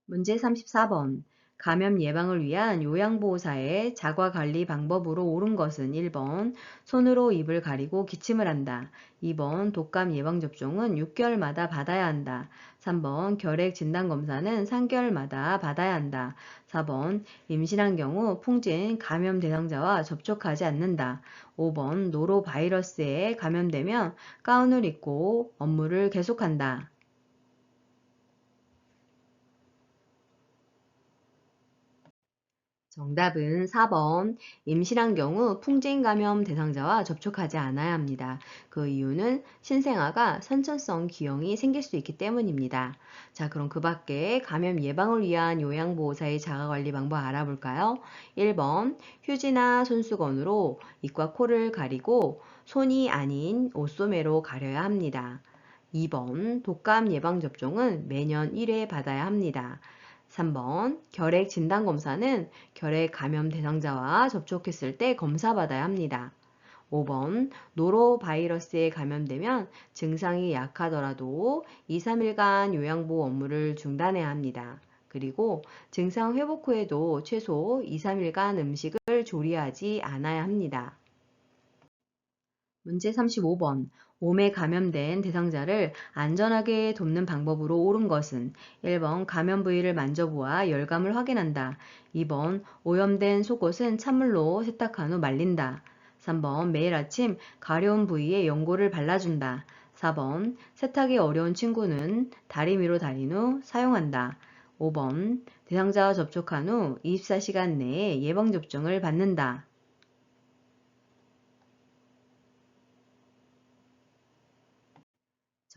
문제 34번 감염 예방을 위한 요양보호사의 자가관리 방법으로 옳은 것은 1번 손으로 입을 가리고 기침을 한다. 2번 독감 예방접종은 6개월마다 받아야 한다. 3번 결핵 진단검사는 3개월마다 받아야 한다. 4번 임신한 경우 풍진 감염 대상자와 접촉하지 않는다. 5번 노로바이러스에 감염되면 가운을 입고 업무를 계속한다. 정답은 4번 임신한 경우 풍진 감염 대상자와 접촉하지 않아야 합니다. 그 이유는 신생아가 선천성 기형이 생길 수 있기 때문입니다. 자, 그럼 그 밖에 감염 예방을 위한 요양보호사의 자가관리 방법 알아볼까요? 1번 휴지나 손수건으로 입과 코를 가리고 손이 아닌 옷소매로 가려야 합니다. 2번 독감 예방접종은 매년 1회 받아야 합니다. 3번 결핵 진단검사는 결핵 감염 대상자와 접촉했을 때 검사받아야 합니다. 5번 노로바이러스에 감염되면 증상이 약하더라도 2, 3일간 요양보호 업무를 중단해야 합니다. 그리고 증상 회복 후에도 최소 2, 3일간 음식을 조리하지 않아야 합니다. 문제 35번. 몸에 감염된 대상자를 안전하게 돕는 방법으로 옳은 것은 1번 감염 부위를 만져보아 열감을 확인한다. 2번 오염된 속옷은 찬물로 세탁한 후 말린다. 3번 매일 아침 가려운 부위에 연고를 발라준다. 4번 세탁이 어려운 친구는 다리미로 달인 후 사용한다. 5번 대상자와 접촉한 후 24시간 내에 예방접종을 받는다.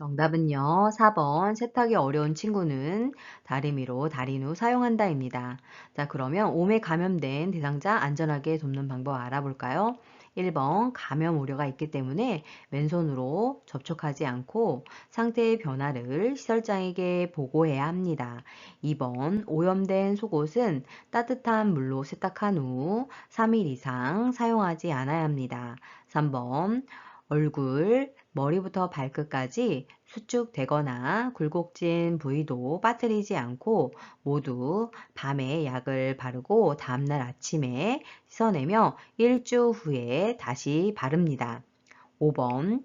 정답은요. 4번 세탁이 어려운 친구는 다리미로 달인 후 사용한다입니다. 자, 그러면 몸에 감염된 대상자 안전하게 돕는 방법 알아볼까요? 1번 감염 우려가 있기 때문에 맨손으로 접촉하지 않고 상태의 변화를 시설장에게 보고해야 합니다. 2번 오염된 속옷은 따뜻한 물로 세탁한 후 3일 이상 사용하지 않아야 합니다. 3번 얼굴, 머리부터 발끝까지 수축되거나 굴곡진 부위도 빠뜨리지 않고 모두 밤에 약을 바르고 다음날 아침에 씻어내며 일주 후에 다시 바릅니다. 5번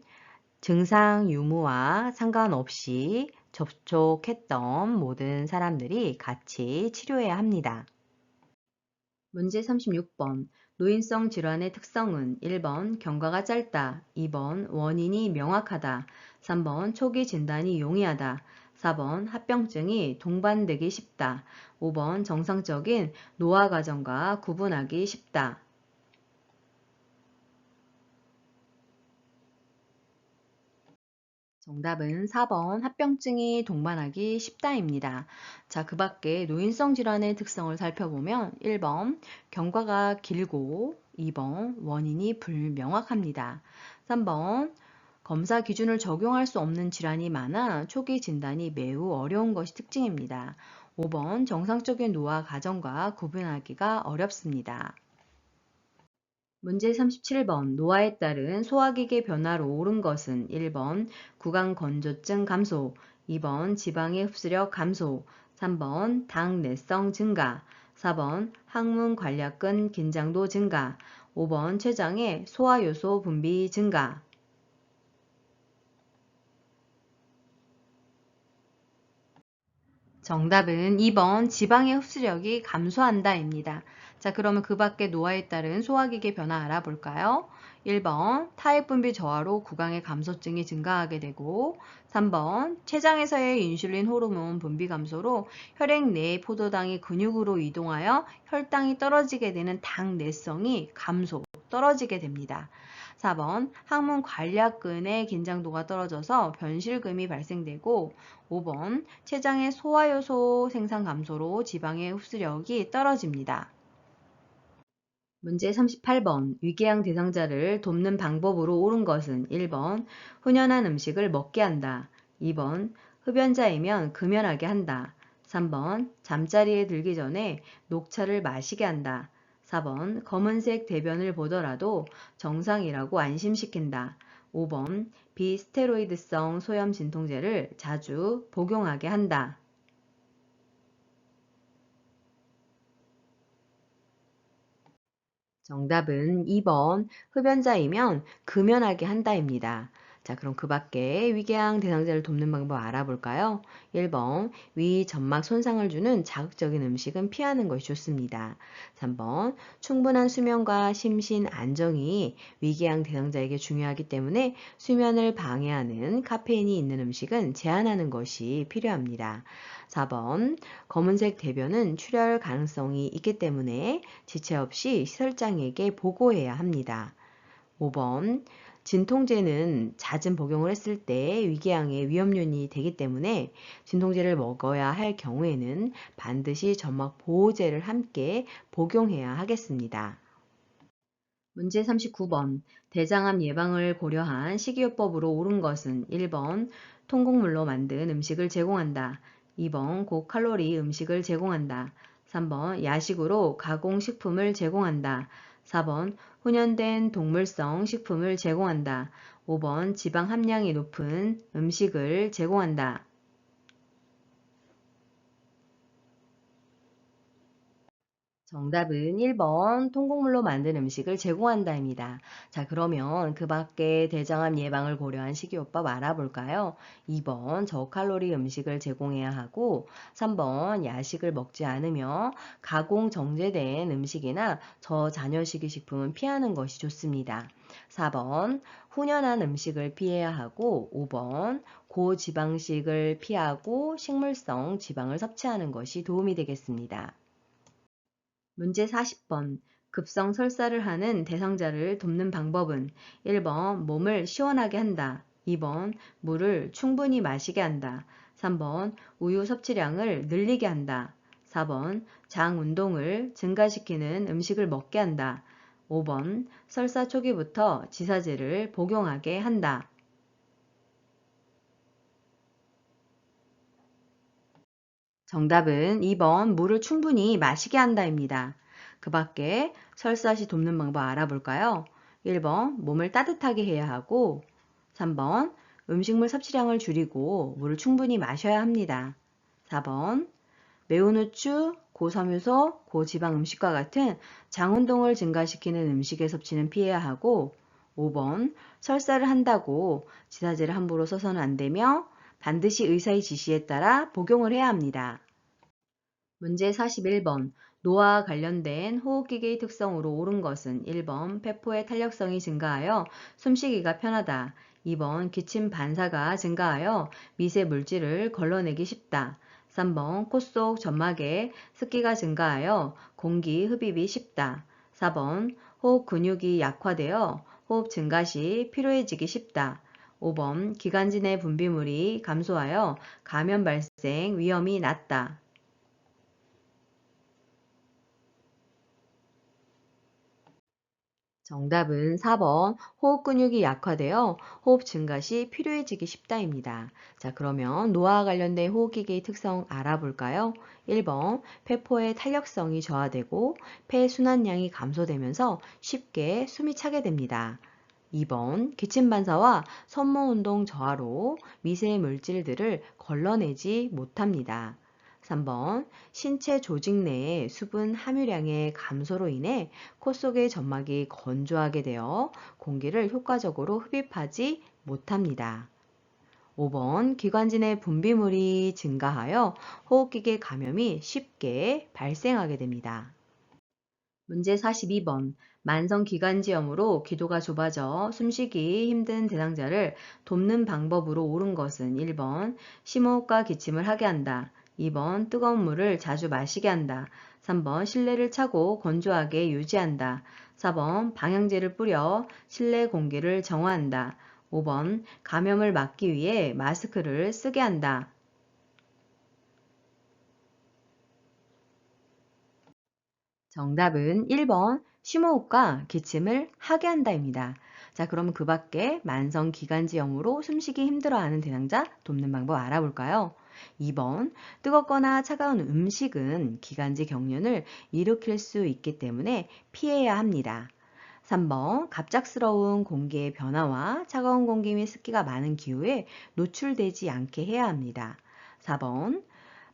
증상 유무와 상관없이 접촉했던 모든 사람들이 같이 치료해야 합니다. 문제 36번. 노인성 질환의 특성은 1번 경과가 짧다, 2번 원인이 명확하다, 3번 초기 진단이 용이하다, 4번 합병증이 동반되기 쉽다, 5번 정상적인 노화 과정과 구분하기 쉽다. 정답은 4번 합병증이 동반하기 쉽다입니다. 자, 그 밖에 노인성 질환의 특성을 살펴보면 1번 경과가 길고 2번 원인이 불명확합니다. 3번 검사 기준을 적용할 수 없는 질환이 많아 초기 진단이 매우 어려운 것이 특징입니다. 5번 정상적인 노화 과정과 구분하기가 어렵습니다. 문제 37번 노화에 따른 소화기계 변화로 오른 것은 1번 구강건조증 감소, 2번 지방의 흡수력 감소, 3번 당내성 증가, 4번 항문 관략근 긴장도 증가, 5번 췌장의 소화효소 분비 증가. 정답은 2번 지방의 흡수력이 감소한다입니다. 자, 그러면 그 밖에 노화에 따른 소화기계 변화 알아볼까요? 1번 타액 분비 저하로 구강의 감소증이 증가하게 되고 3번 췌장에서의 인슐린 호르몬 분비 감소로 혈액 내의 포도당이 근육으로 이동하여 혈당이 떨어지게 되는 당내성이 감소, 떨어지게 됩니다. 4번 항문 관략근의 긴장도가 떨어져서 변실금이 발생되고 5번 췌장의 소화효소 생산 감소로 지방의 흡수력이 떨어집니다. 문제 38번 위궤양 대상자를 돕는 방법으로 옳은 것은 1번 훈연한 음식을 먹게 한다. 2번 흡연자이면 금연하게 한다. 3번 잠자리에 들기 전에 녹차를 마시게 한다. 4번 검은색 대변을 보더라도 정상이라고 안심시킨다. 5번 비스테로이드성 소염 진통제를 자주 복용하게 한다. 정답은 2번 흡연자이면 금연하게 한다입니다. 자, 그럼 그 밖에 위궤양 대상자를 돕는 방법 알아볼까요? 1번 위 점막 손상을 주는 자극적인 음식은 피하는 것이 좋습니다. 3번 충분한 수면과 심신 안정이 위궤양 대상자에게 중요하기 때문에 수면을 방해하는 카페인이 있는 음식은 제한하는 것이 필요합니다. 4번 검은색 대변은 출혈 가능성이 있기 때문에 지체 없이 시설장에게 보고해야 합니다. 5번 진통제는 잦은 복용을 했을 때 위궤양의 위험요인이 되기 때문에 진통제를 먹어야 할 경우에는 반드시 점막 보호제를 함께 복용해야 하겠습니다. 문제 39번 대장암 예방을 고려한 식이요법으로 옳은 것은 1번 통곡물로 만든 음식을 제공한다. 2번 고칼로리 음식을 제공한다. 3번 야식으로 가공식품을 제공한다. 4번 훈연된 동물성 식품을 제공한다. 5번 지방 함량이 높은 음식을 제공한다. 정답은 1번 통곡물로 만든 음식을 제공한다입니다. 자, 그러면 그 밖에 대장암 예방을 고려한 식이요법 알아볼까요? 2번 저칼로리 음식을 제공해야 하고 3번 야식을 먹지 않으며 가공 정제된 음식이나 저잔여식의 식품은 피하는 것이 좋습니다. 4번 훈연한 음식을 피해야 하고 5번 고지방식을 피하고 식물성 지방을 섭취하는 것이 도움이 되겠습니다. 문제 40번 급성 설사를 하는 대상자를 돕는 방법은 1번 몸을 시원하게 한다. 2번 물을 충분히 마시게 한다. 3번 우유 섭취량을 늘리게 한다. 4번 장 운동을 증가시키는 음식을 먹게 한다. 5번 설사 초기부터 지사제를 복용하게 한다. 정답은 2번 물을 충분히 마시게 한다입니다. 그 밖에 설사 시 돕는 방법 알아볼까요? 1번 몸을 따뜻하게 해야 하고 3번 음식물 섭취량을 줄이고 물을 충분히 마셔야 합니다. 4번 매운 후추, 고섬유소, 고지방 음식과 같은 장운동을 증가시키는 음식의 섭취는 피해야 하고 5번 설사를 한다고 지사제를 함부로 써서는 안 되며 반드시 의사의 지시에 따라 복용을 해야 합니다. 문제 41번. 노화와 관련된 호흡기계의 특성으로 옳은 것은 1번 폐포의 탄력성이 증가하여 숨쉬기가 편하다. 2번 기침 반사가 증가하여 미세 물질을 걸러내기 쉽다. 3번 코 속 점막에 습기가 증가하여 공기 흡입이 쉽다. 4번 호흡 근육이 약화되어 호흡 증가 시 피로해지기 쉽다. 5번 기관지 내 분비물이 감소하여 감염 발생 위험이 낮다. 정답은 4번 호흡 근육이 약화되어 호흡 증가 시 필요해지기 쉽다입니다. 자, 그러면 노화와 관련된 호흡기계의 특성 알아볼까요? 1번 폐포의 탄력성이 저하되고 폐 순환량이 감소되면서 쉽게 숨이 차게 됩니다. 2번 기침 반사와 섬모 운동 저하로 미세 물질들을 걸러내지 못합니다. 3번 신체 조직 내의 수분 함유량의 감소로 인해 코 속의 점막이 건조하게 되어 공기를 효과적으로 흡입하지 못합니다. 5번 기관지 내 분비물이 증가하여 호흡기계 감염이 쉽게 발생하게 됩니다. 문제 42번. 만성기관지염으로 기도가 좁아져 숨쉬기 힘든 대상자를 돕는 방법으로 옳은 것은 1번 심호흡과 기침을 하게 한다. 2번 뜨거운 물을 자주 마시게 한다. 3번 실내를 차고 건조하게 유지한다. 4번 방향제를 뿌려 실내 공기를 정화한다. 5번 감염을 막기 위해 마스크를 쓰게 한다. 정답은 1번 심호흡과 기침을 하게 한다입니다. 자, 그럼 그 밖에 만성기관지염으로 숨쉬기 힘들어하는 대상자 돕는 방법 알아볼까요? 2번 뜨겁거나 차가운 음식은 기관지 경련을 일으킬 수 있기 때문에 피해야 합니다. 3번 갑작스러운 공기의 변화와 차가운 공기 및 습기가 많은 기후에 노출되지 않게 해야 합니다. 4번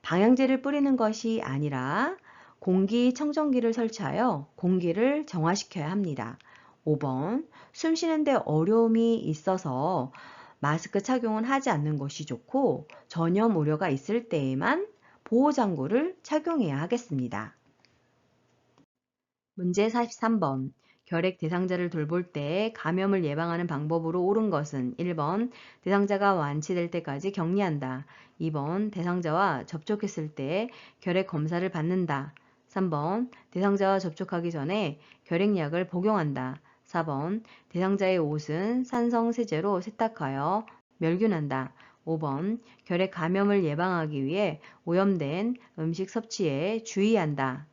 방향제를 뿌리는 것이 아니라 공기청정기를 설치하여 공기를 정화시켜야 합니다. 5번 숨 쉬는데 어려움이 있어서 마스크 착용은 하지 않는 것이 좋고 전염 우려가 있을 때에만 보호장구를 착용해야 하겠습니다. 문제 43번. 결핵 대상자를 돌볼 때 감염을 예방하는 방법으로 옳은 것은 1번 대상자가 완치될 때까지 격리한다. 2번 대상자와 접촉했을 때 결핵 검사를 받는다. 3번 대상자와 접촉하기 전에 결핵약을 복용한다. 4번 대상자의 옷은 산성세제로 세탁하여 멸균한다. 5번 결핵 감염을 예방하기 위해 오염된 음식 섭취에 주의한다.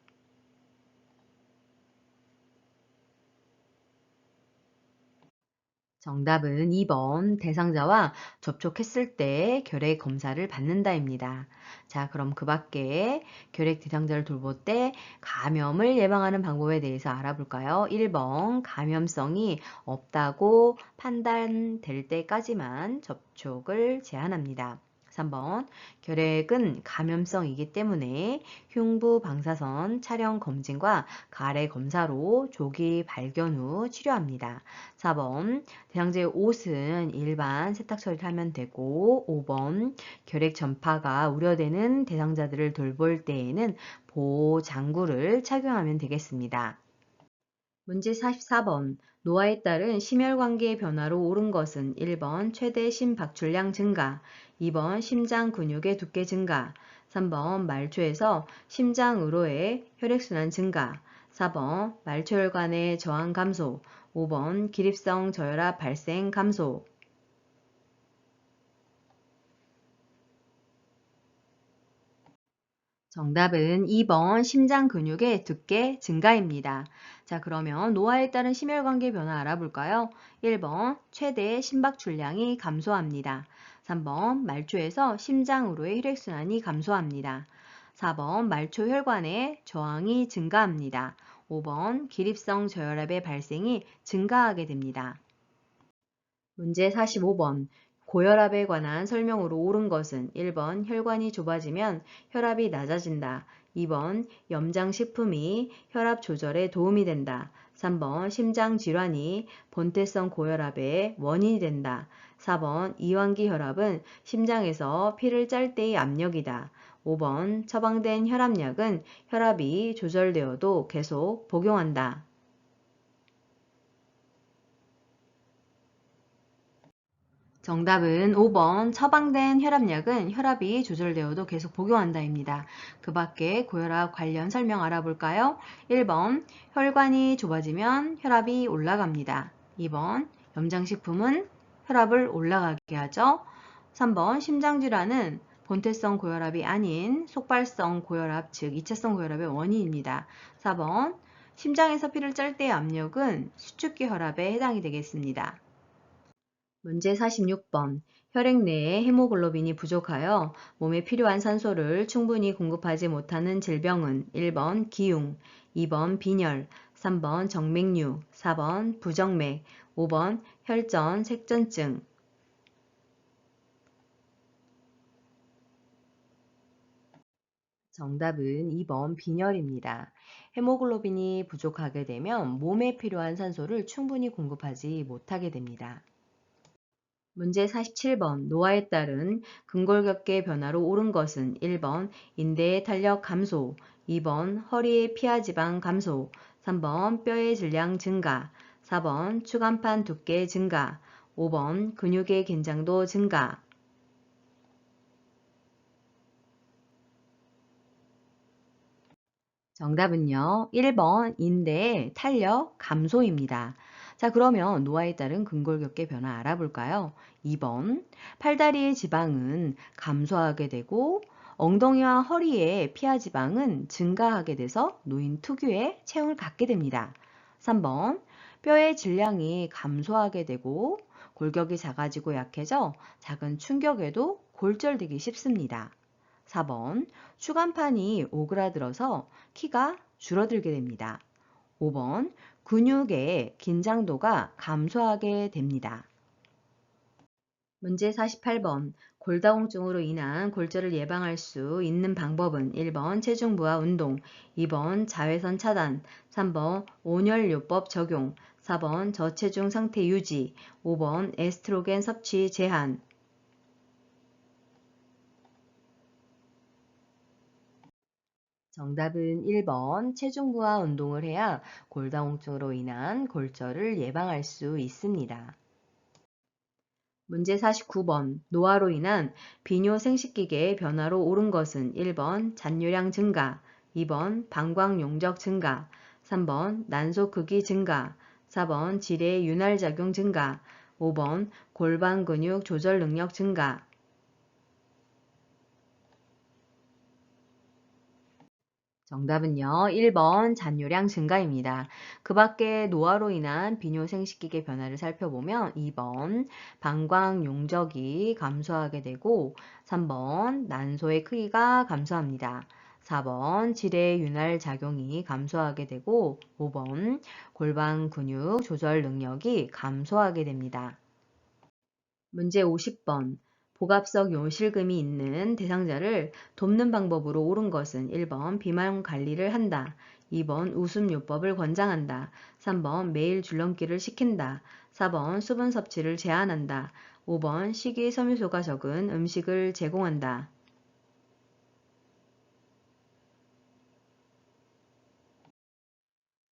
정답은 2번 대상자와 접촉했을 때 결핵 검사를 받는다입니다. 자, 그럼 그 밖에 결핵 대상자를 돌볼 때 감염을 예방하는 방법에 대해서 알아볼까요? 1번 감염성이 없다고 판단될 때까지만 접촉을 제한합니다. 3번 결핵은 감염성이기 때문에 흉부 방사선 촬영 검진과 가래 검사로 조기 발견 후 치료합니다. 4번 대상자의 옷은 일반 세탁 처리를 하면 되고 5번 결핵 전파가 우려되는 대상자들을 돌볼 때에는 보호 장구를 착용하면 되겠습니다. 문제 44번. 노화에 따른 심혈관계 변화로 옳은 것은 1번 최대 심박출량 증가, 2번 심장 근육의 두께 증가, 3번 말초에서 심장으로의 혈액순환 증가, 4번 말초혈관의 저항 감소, 5번 기립성 저혈압 발생 감소. 정답은 2번 심장 근육의 두께 증가입니다. 자, 그러면 노화에 따른 심혈관계 변화 알아볼까요? 1번 최대 심박출량이 감소합니다. 3번 말초에서 심장으로의 혈액순환이 감소합니다. 4번 말초 혈관의 저항이 증가합니다. 5번 기립성 저혈압의 발생이 증가하게 됩니다. 문제 45번. 고혈압에 관한 설명으로 옳은 것은 1번 혈관이 좁아지면 혈압이 낮아진다. 2번 염장식품이 혈압 조절에 도움이 된다. 3번 심장질환이 본태성 고혈압의 원인이 된다. 4번 이완기 혈압은 심장에서 피를 짤 때의 압력이다. 5번 처방된 혈압약은 혈압이 조절되어도 계속 복용한다. 정답은 5번 처방된 혈압약은 혈압이 조절되어도 계속 복용한다입니다. 그 밖에 고혈압 관련 설명 알아볼까요? 1번 혈관이 좁아지면 혈압이 올라갑니다. 2번 염장식품은 혈압을 올라가게 하죠. 3번 심장질환은 본태성 고혈압이 아닌 속발성 고혈압, 즉 2차성 고혈압의 원인입니다. 4번 심장에서 피를 짤 때의 압력은 수축기 혈압에 해당이 되겠습니다. 문제 46번. 혈액 내에 헤모글로빈이 부족하여 몸에 필요한 산소를 충분히 공급하지 못하는 질병은 1번 기흉, 2번 빈혈, 3번 정맥류, 4번 부정맥, 5번 혈전 색전증. 정답은 2번 빈혈입니다. 헤모글로빈이 부족하게 되면 몸에 필요한 산소를 충분히 공급하지 못하게 됩니다. 문제 47번. 노화에 따른 근골격계 변화로 옳은 것은 1번 인대의 탄력 감소, 2번 허리의 피하지방 감소, 3번 뼈의 질량 증가, 4번 추간판 두께 증가, 5번 근육의 긴장도 증가. 정답은요. 1번 인대의 탄력 감소입니다. 자, 그러면 노화에 따른 근골격계 변화 알아볼까요? 2번 팔다리의 지방은 감소하게 되고 엉덩이와 허리의 피하 지방은 증가하게 돼서 노인 특유의 체형을 갖게 됩니다. 3번 뼈의 질량이 감소하게 되고 골격이 작아지고 약해져 작은 충격에도 골절되기 쉽습니다. 4번 추간판이 오그라들어서 키가 줄어들게 됩니다. 5번 근육의 긴장도가 감소하게 됩니다. 문제 48번. 골다공증으로 인한 골절을 예방할 수 있는 방법은 1번 체중 부하 운동, 2번 자외선 차단, 3번 온열요법 적용, 4번 저체중 상태 유지, 5번 에스트로겐 섭취 제한. 정답은 1번 체중 부하 운동을 해야 골다공증으로 인한 골절을 예방할 수 있습니다. 문제 49번. 노화로 인한 비뇨 생식기계의 변화로 옳은 것은 1번 잔뇨량 증가, 2번 방광 용적 증가, 3번 난소 크기 증가, 4번 지뢰 윤활 작용 증가, 5번 골반 근육 조절 능력 증가. 정답은요. 1번 잔뇨량 증가입니다. 그 밖에 노화로 인한 비뇨 생식기계 변화를 살펴보면 2번 방광 용적이 감소하게 되고 3번 난소의 크기가 감소합니다. 4번 지뢰 윤활 작용이 감소하게 되고 5번 골반 근육 조절 능력이 감소하게 됩니다. 문제 50번. 복압성 요실금이 있는 대상자를 돕는 방법으로 옳은 것은 1번 비만 관리를 한다. 2번 웃음요법을 권장한다. 3번 매일 줄넘기를 시킨다. 4번 수분 섭취를 제한한다. 5번 식이섬유소가 적은 음식을 제공한다.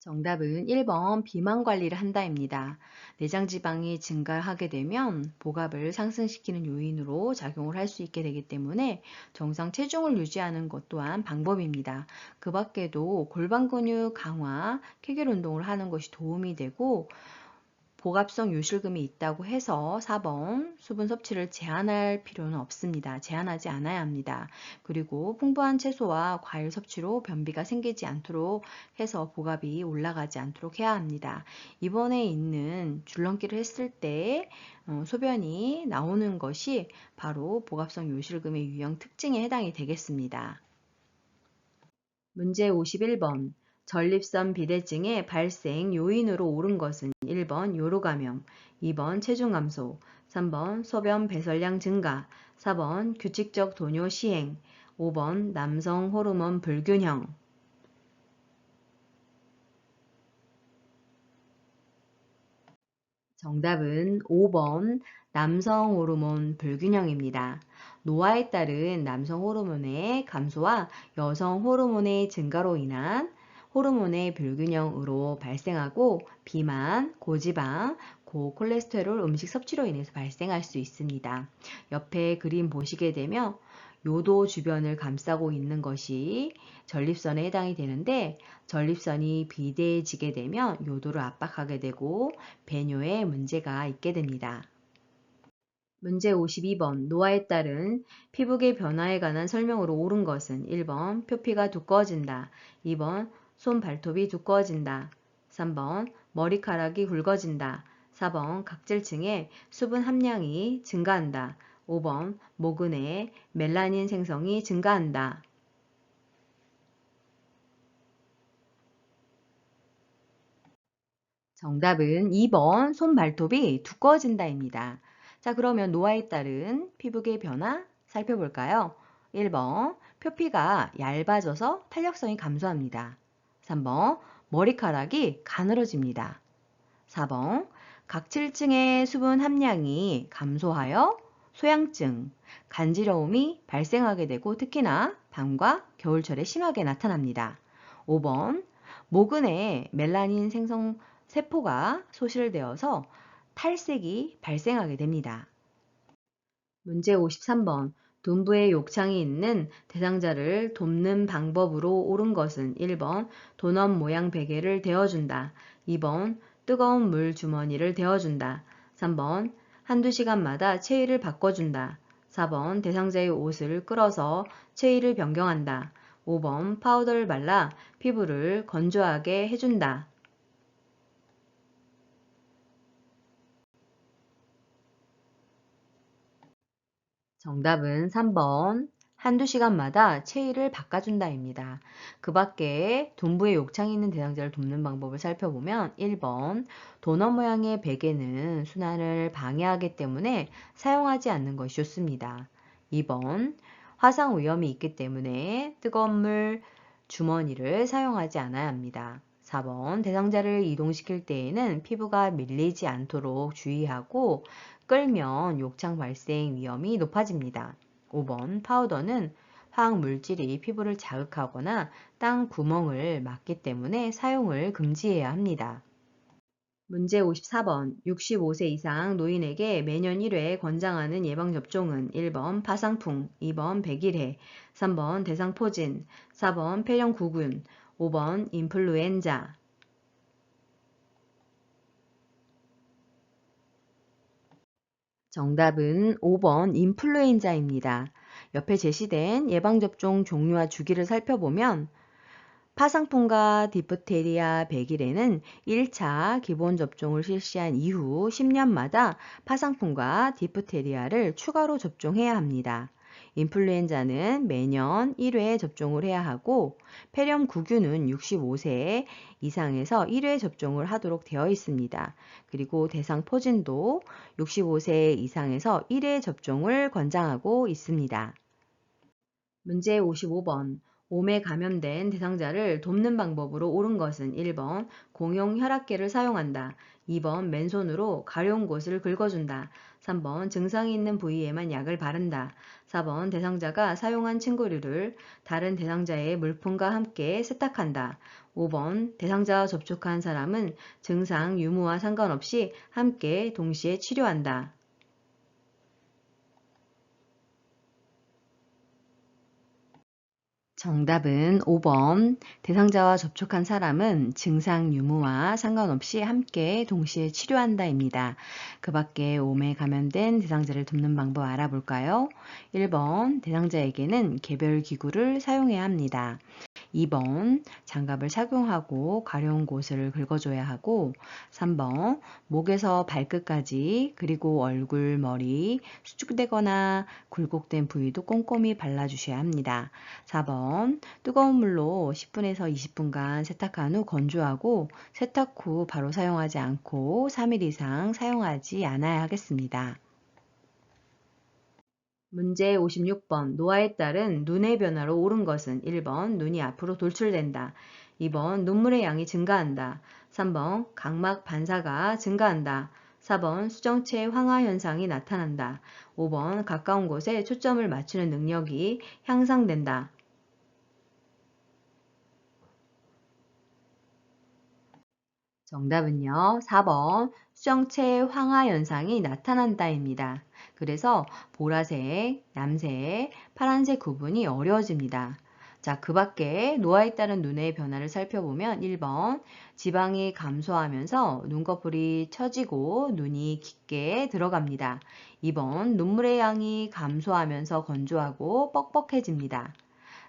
정답은 1번 비만 관리를 한다입니다. 내장 지방이 증가하게 되면 복압을 상승시키는 요인으로 작용을 할 수 있게 되기 때문에 정상 체중을 유지하는 것 또한 방법입니다. 그 밖에도 골반 근육 강화, 케겔 운동을 하는 것이 도움이 되고 복압성 요실금이 있다고 해서 4번 수분 섭취를 제한할 필요는 없습니다. 제한하지 않아야 합니다. 그리고 풍부한 채소와 과일 섭취로 변비가 생기지 않도록 해서 복압이 올라가지 않도록 해야 합니다. 이번에 있는 줄넘기를 했을 때 소변이 나오는 것이 바로 복압성 요실금의 유형 특징에 해당이 되겠습니다. 문제 51번. 전립선 비대증의 발생 요인으로 옳은 것은 1번 요로감염, 2번 체중 감소, 3번 소변 배설량 증가, 4번 규칙적 도뇨 시행, 5번 남성 호르몬 불균형. 정답은 5번 남성 호르몬 불균형입니다. 노화에 따른 남성 호르몬의 감소와 여성 호르몬의 증가로 인한 호르몬의 불균형으로 발생하고 비만, 고지방, 고콜레스테롤 음식 섭취로 인해서 발생할 수 있습니다. 옆에 그림 보시게 되면 요도 주변을 감싸고 있는 것이 전립선에 해당이 되는데 전립선이 비대해지게 되면 요도를 압박하게 되고 배뇨에 문제가 있게 됩니다. 문제 52번 노화에 따른 피부계 변화에 관한 설명으로 옳은 것은 1번 표피가 두꺼워진다. 2번 손 발톱이 두꺼워진다. 3번 머리카락이 굵어진다. 4번 각질층에 수분 함량이 증가한다. 5번 모근에 멜라닌 생성이 증가한다. 정답은 2번 손 발톱이 두꺼워진다입니다. 자, 그러면 노화에 따른 피부계 변화 살펴볼까요? 1번 표피가 얇아져서 탄력성이 감소합니다. 3번 머리카락이 가늘어집니다. 4번 각질층의 수분 함량이 감소하여 소양증, 간지러움이 발생하게 되고 특히나 밤과 겨울철에 심하게 나타납니다. 5번 모근에 멜라닌 생성 세포가 소실되어서 탈색이 발생하게 됩니다. 문제 53번 둔부에 욕창이 있는 대상자를 돕는 방법으로 옳은 것은 1번 도넛 모양 베개를 데워준다. 2번 뜨거운 물 주머니를 데워준다. 3번 한두 시간마다 체위를 바꿔준다. 4번 대상자의 옷을 끌어서 체위를 변경한다. 5번 파우더를 발라 피부를 건조하게 해준다. 정답은 3번 한두 시간마다 체위를 바꿔준다입니다. 그 밖에 둔부에 욕창이 있는 대상자를 돕는 방법을 살펴보면 1번 도넛 모양의 베개는 순환을 방해하기 때문에 사용하지 않는 것이 좋습니다. 2번 화상 위험이 있기 때문에 뜨거운 물 주머니를 사용하지 않아야 합니다. 4번 대상자를 이동시킬 때에는 피부가 밀리지 않도록 주의하고 끌면 욕창 발생 위험이 높아집니다. 5번 파우더는 화학 물질이 피부를 자극하거나 땅 구멍을 막기 때문에 사용을 금지해야 합니다. 문제 54번 65세 이상 노인에게 매년 1회 권장하는 예방접종은 1번 파상풍, 2번 백일해, 3번 대상포진, 4번 폐렴구균, 5번 인플루엔자. 정답은 5번 인플루엔자입니다. 옆에 제시된 예방접종 종류와 주기를 살펴보면 파상풍과 디프테리아 백일에는 1차 기본 접종을 실시한 이후 10년마다 파상풍과 디프테리아를 추가로 접종해야 합니다. 인플루엔자는 매년 1회 접종을 해야 하고 폐렴구균은 65세 이상에서 1회 접종을 하도록 되어 있습니다. 그리고 대상포진도 65세 이상에서 1회 접종을 권장하고 있습니다. 문제 55번 몸에 감염된 대상자를 돕는 방법으로 옳은 것은 1번 공용 혈압계를 사용한다. 2번 맨손으로 가려운 곳을 긁어준다. 3번 증상이 있는 부위에만 약을 바른다. 4번 대상자가 사용한 침구류를 다른 대상자의 물품과 함께 세탁한다. 5번 대상자와 접촉한 사람은 증상 유무와 상관없이 함께 동시에 치료한다. 정답은 5번. 대상자와 접촉한 사람은 증상 유무와 상관없이 함께 동시에 치료한다입니다. 그 밖에 몸에 감염된 대상자를 돕는 방법 알아볼까요? 1번. 대상자에게는 개별 기구를 사용해야 합니다. 2번 장갑을 착용하고 가려운 곳을 긁어줘야 하고 3번 목에서 발끝까지 그리고 얼굴, 머리, 수축되거나 굴곡된 부위도 꼼꼼히 발라주셔야 합니다. 4번 뜨거운 물로 10분에서 20분간 세탁한 후 건조하고 세탁 후 바로 사용하지 않고 3일 이상 사용하지 않아야 하겠습니다. 문제 56번 노화에 따른 눈의 변화로 옳은 것은 1번 눈이 앞으로 돌출된다. 2번 눈물의 양이 증가한다. 3번 각막 반사가 증가한다. 4번 수정체 황화 현상이 나타난다. 5번 가까운 곳에 초점을 맞추는 능력이 향상된다. 정답은요. 4번 수정체 황화 현상이 나타난다입니다. 그래서 보라색, 남색, 파란색 구분이 어려워집니다. 자, 그 밖에 노화에 따른 눈의 변화를 살펴보면 1번 지방이 감소하면서 눈꺼풀이 처지고 눈이 깊게 들어갑니다. 2번 눈물의 양이 감소하면서 건조하고 뻑뻑해집니다.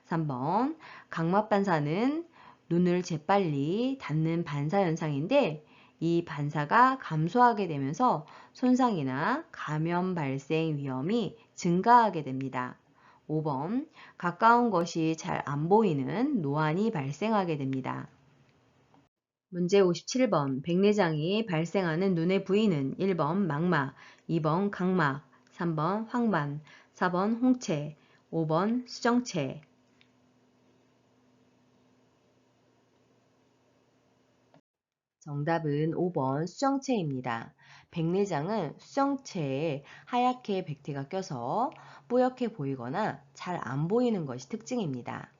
3번 각막 반사는 눈을 재빨리 닫는 반사 현상인데 이 반사가 감소하게 되면서 손상이나 감염 발생 위험이 증가하게 됩니다. 5번 가까운 것이 잘 안 보이는 노안이 발생하게 됩니다. 문제 57번 백내장이 발생하는 눈의 부위는 1번 망막, 2번 각막, 3번 황반, 4번 홍채, 5번 수정체. 정답은 5번 수정체입니다. 백내장은 수정체에 하얗게 백태가 껴서 뿌옇게 보이거나 잘 안 보이는 것이 특징입니다.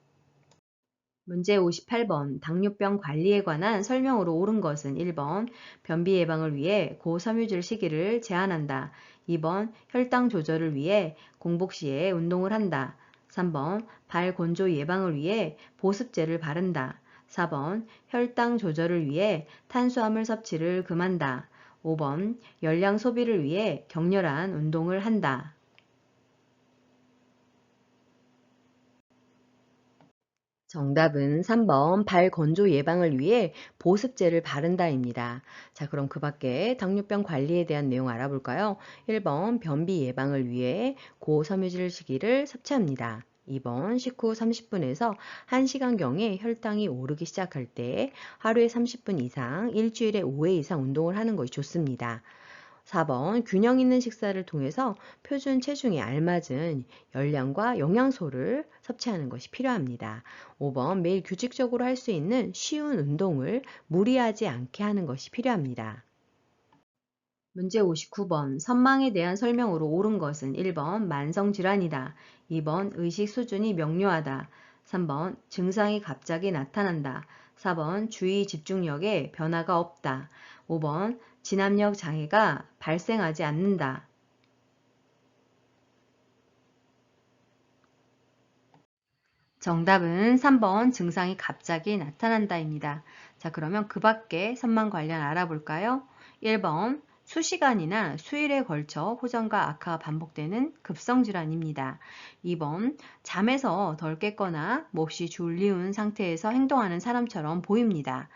문제 58번 당뇨병 관리에 관한 설명으로 옳은 것은 1번 변비 예방을 위해 고섬유질 시기를 제한한다. 2번 혈당 조절을 위해 공복 시에 운동을 한다. 3번 발 건조 예방을 위해 보습제를 바른다. 4번 혈당 조절을 위해 탄수화물 섭취를 금한다. 5번 열량 소비를 위해 격렬한 운동을 한다. 정답은 3번 발 건조 예방을 위해 보습제를 바른다입니다. 자, 그럼 그 밖에 당뇨병 관리에 대한 내용 알아볼까요? 1번 변비 예방을 위해 고섬유질 식이를 섭취합니다. 2번 식후 30분에서 1시간경에 혈당이 오르기 시작할 때 하루에 30분 이상, 일주일에 5회 이상 운동을 하는 것이 좋습니다. 4번 균형 있는 식사를 통해서 표준 체중에 알맞은 열량과 영양소를 섭취하는 것이 필요합니다. 5번 매일 규칙적으로 할 수 있는 쉬운 운동을 무리하지 않게 하는 것이 필요합니다. 문제 59번 선망에 대한 설명으로 옳은 것은 1번 만성질환이다. 2번 의식 수준이 명료하다. 3번 증상이 갑자기 나타난다. 4번 주의 집중력에 변화가 없다. 5번 진압력 장애가 발생하지 않는다. 정답은 3번 증상이 갑자기 나타난다입니다. 자, 그러면 그 밖에 선망 관련 알아볼까요? 1번 수시간이나 수일에 걸쳐 호전과 악화가 반복되는 급성질환입니다. 2번 잠에서 덜 깼거나 몹시 졸리운 상태에서 행동하는 사람처럼 보입니다.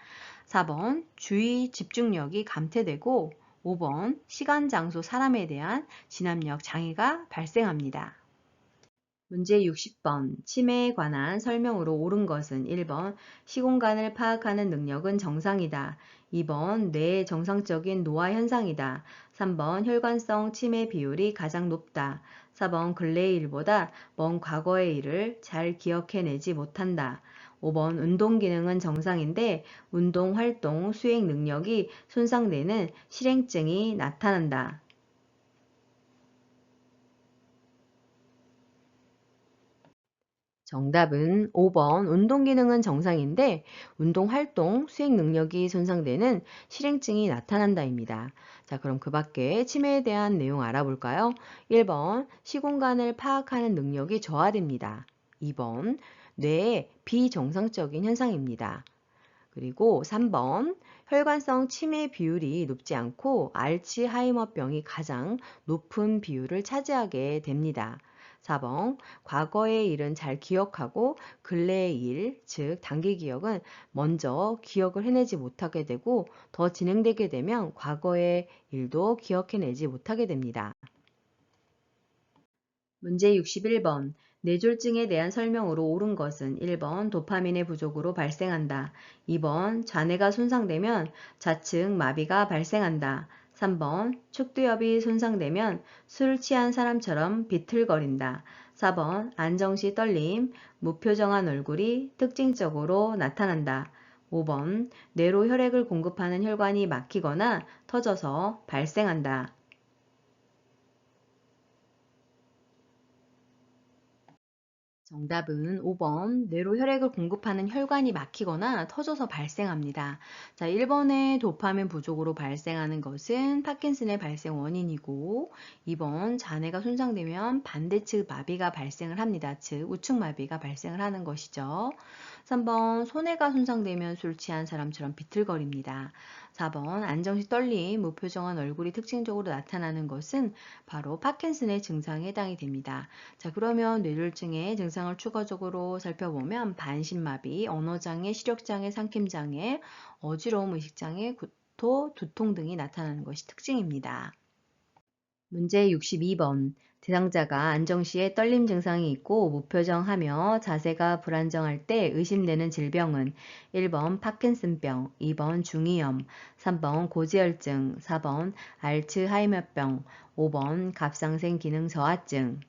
4번 주의 집중력이 감퇴되고 5번 시간, 장소, 사람에 대한 진압력 장애가 발생합니다. 문제 60번 치매에 관한 설명으로 옳은 것은 1번 시공간을 파악하는 능력은 정상이다. 2번 뇌의 정상적인 노화 현상이다. 3번 혈관성 치매 비율이 가장 높다. 4번 근래의 일보다 먼 과거의 일을 잘 기억해내지 못한다. 5번 운동 기능은 정상인데 운동 활동 수행 능력이 손상되는 실행증이 나타난다. 정답은 5번 운동 기능은 정상인데 운동 활동, 수행 능력이 손상되는 실행증이 나타난다입니다. 자, 그럼 그 밖에 치매에 대한 내용 알아볼까요? 1번 시공간을 파악하는 능력이 저하됩니다. 2번 뇌의 비정상적인 현상입니다. 그리고 3번 혈관성 치매 비율이 높지 않고 알츠하이머병이 가장 높은 비율을 차지하게 됩니다. 4번 과거의 일은 잘 기억하고 근래의 일, 즉 단기 기억은 먼저 기억을 해내지 못하게 되고 더 진행되게 되면 과거의 일도 기억해내지 못하게 됩니다. 문제 61번 뇌졸중에 대한 설명으로 옳은 것은 1번 도파민의 부족으로 발생한다. 2번 잔해가 손상되면 좌측 마비가 발생한다. 3번 척두엽이 손상되면 술 취한 사람처럼 비틀거린다. 4번 안정시 떨림, 무표정한 얼굴이 특징적으로 나타난다. 5번 뇌로 혈액을 공급하는 혈관이 막히거나 터져서 발생한다. 정답은 5번 뇌로 혈액을 공급하는 혈관이 막히거나 터져서 발생합니다. 자, 1번의 도파민 부족으로 발생하는 것은 파킨슨의 발생 원인이고 2번 잔해가 손상되면 반대측 마비가 발생을 합니다. 즉 우측 마비가 발생을 하는 것이죠. 3번 손해가 손상되면 술 취한 사람처럼 비틀거립니다. 4번 안정시 떨림, 무표정한 얼굴이 특징적으로 나타나는 것은 바로 파킨슨의 증상에 해당이 됩니다. 자, 그러면 뇌졸중의 증상을 추가적으로 살펴보면 반신마비, 언어장애, 시력장애, 삼킴장애, 어지러움, 의식장애, 구토, 두통 등이 나타나는 것이 특징입니다. 문제 62번. 대상자가 안정시에 떨림 증상이 있고 무표정하며 자세가 불안정할 때 의심되는 질병은 1번 파킨슨병, 2번 중이염, 3번 고지혈증, 4번 알츠하이머병, 5번 갑상생 기능 저하증.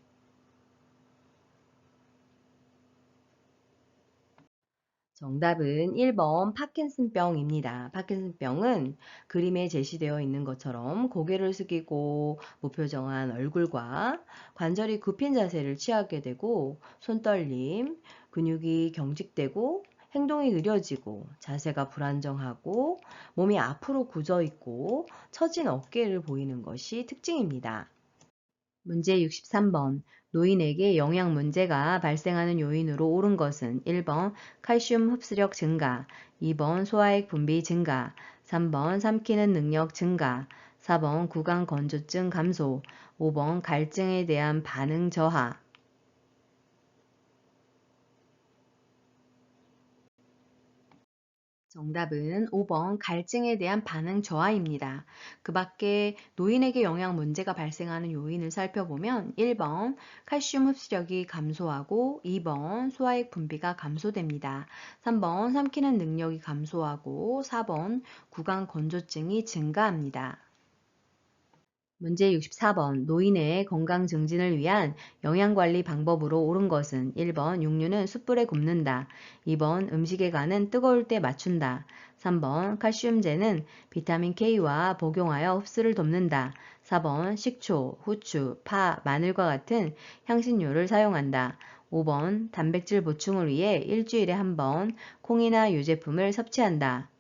정답은 1번 파킨슨병입니다. 파킨슨병은 그림에 제시되어 있는 것처럼 고개를 숙이고 무표정한 얼굴과 관절이 굽힌 자세를 취하게 되고 손떨림, 근육이 경직되고 행동이 느려지고 자세가 불안정하고 몸이 앞으로 굳어 있고 처진 어깨를 보이는 것이 특징입니다. 문제 63번. 노인에게 영양 문제가 발생하는 요인으로 옳은 것은 1번 칼슘 흡수력 증가, 2번 소화액 분비 증가, 3번 삼키는 능력 증가, 4번 구강 건조증 감소, 5번 갈증에 대한 반응 저하. 정답은 5번 갈증에 대한 반응 저하입니다. 그 밖에 노인에게 영양 문제가 발생하는 요인을 살펴보면 1번 칼슘 흡수력이 감소하고 2번 소화액 분비가 감소됩니다. 3번 삼키는 능력이 감소하고 4번 구강 건조증이 증가합니다. 문제 64번. 노인의 건강 증진을 위한 영양관리 방법으로 옳은 것은 1번 육류는 숯불에 굽는다. 2번 음식에 간은 뜨거울 때 맞춘다. 3번 칼슘제는 비타민 K와 복용하여 흡수를 돕는다. 4번 식초, 후추, 파, 마늘과 같은 향신료를 사용한다. 5번 단백질 보충을 위해 일주일에 한 번 콩이나 유제품을 섭취한다.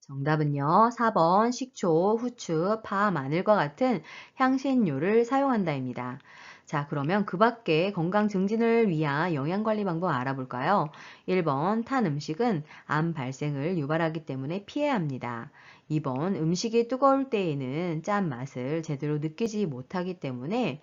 정답은요. 4번 식초, 후추, 파, 마늘과 같은 향신료를 사용한다입니다. 자, 그러면 그 밖에 건강 증진을 위한 영양관리 방법 알아볼까요? 1번 탄 음식은 암 발생을 유발하기 때문에 피해야 합니다. 2번 음식이 뜨거울 때에는 짠 맛을 제대로 느끼지 못하기 때문에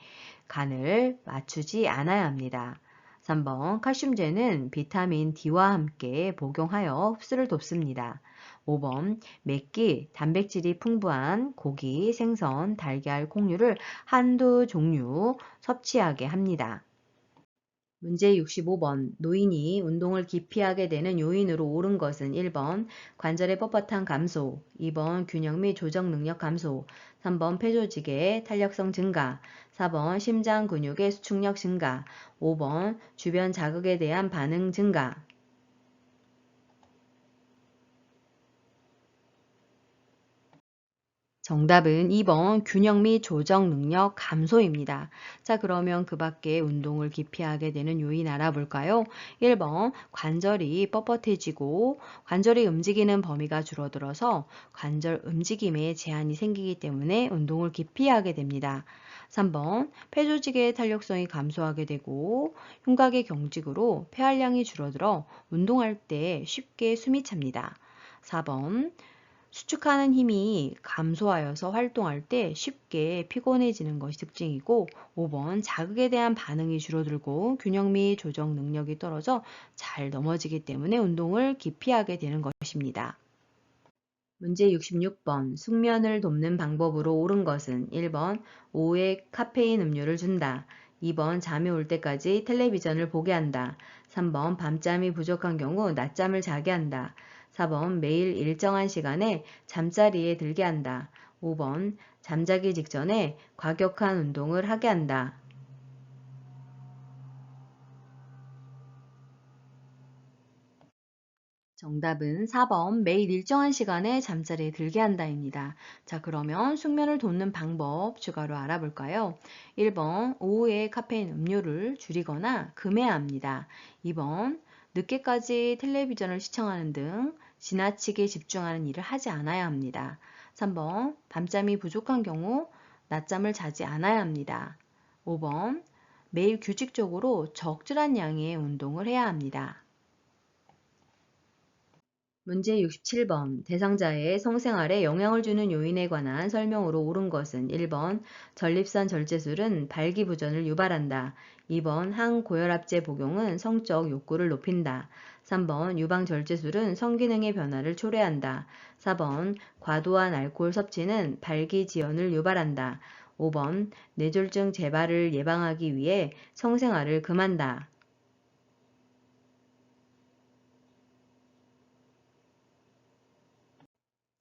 간을 맞추지 않아야 합니다. 3번 칼슘제는 비타민 D와 함께 복용하여 흡수를 돕습니다. 5번 맵기, 단백질이 풍부한 고기, 생선, 달걀, 콩류를 한두 종류 섭취하게 합니다. 문제 65번. 노인이 운동을 기피하게 되는 요인으로 옳은 것은 1번 관절의 뻣뻣한 감소, 2번 균형 및 조정 능력 감소, 3번 폐조직의 탄력성 증가, 4번 심장 근육의 수축력 증가, 5번 주변 자극에 대한 반응 증가. 정답은 2번 균형 및 조정 능력 감소입니다. 자, 그러면 그 밖에 운동을 기피하게 되는 요인 알아볼까요? 1번 관절이 뻣뻣해지고 관절이 움직이는 범위가 줄어들어서 관절 움직임에 제한이 생기기 때문에 운동을 기피하게 됩니다. 3번 폐조직의 탄력성이 감소하게 되고 흉곽의 경직으로 폐활량이 줄어들어 운동할 때 쉽게 숨이 찹니다. 4번 수축하는 힘이 감소하여서 활동할 때 쉽게 피곤해지는 것이 특징이고 5번 자극에 대한 반응이 줄어들고 균형 및 조정 능력이 떨어져 잘 넘어지기 때문에 운동을 기피하게 되는 것입니다. 문제 66번. 숙면을 돕는 방법으로 옳은 것은 1번 오후에 카페인 음료를 준다. 2번 잠이 올 때까지 텔레비전을 보게 한다. 3번 밤잠이 부족한 경우 낮잠을 자게 한다. 4번 매일 일정한 시간에 잠자리에 들게 한다. 5번 잠자기 직전에 과격한 운동을 하게 한다. 정답은 4번 매일 일정한 시간에 잠자리에 들게 한다입니다. 자, 그러면 숙면을 돋는 방법 추가로 알아볼까요? 1번 오후에 카페인 음료를 줄이거나 금해야 합니다. 2번 늦게까지 텔레비전을 시청하는 등 지나치게 집중하는 일을 하지 않아야 합니다. 3번 밤잠이 부족한 경우 낮잠을 자지 않아야 합니다. 5번 매일 규칙적으로 적절한 양의 운동을 해야 합니다. 문제 67번 대상자의 성생활에 영향을 주는 요인에 관한 설명으로 옳은 것은 1번 전립선 절제술은 발기부전을 유발한다. 2번 항고혈압제 복용은 성적 욕구를 높인다. 3번 유방절제술은 성기능의 변화를 초래한다. 4번 과도한 알코올 섭취는 발기지연을 유발한다. 5번 뇌졸중 재발을 예방하기 위해 성생활을 금한다.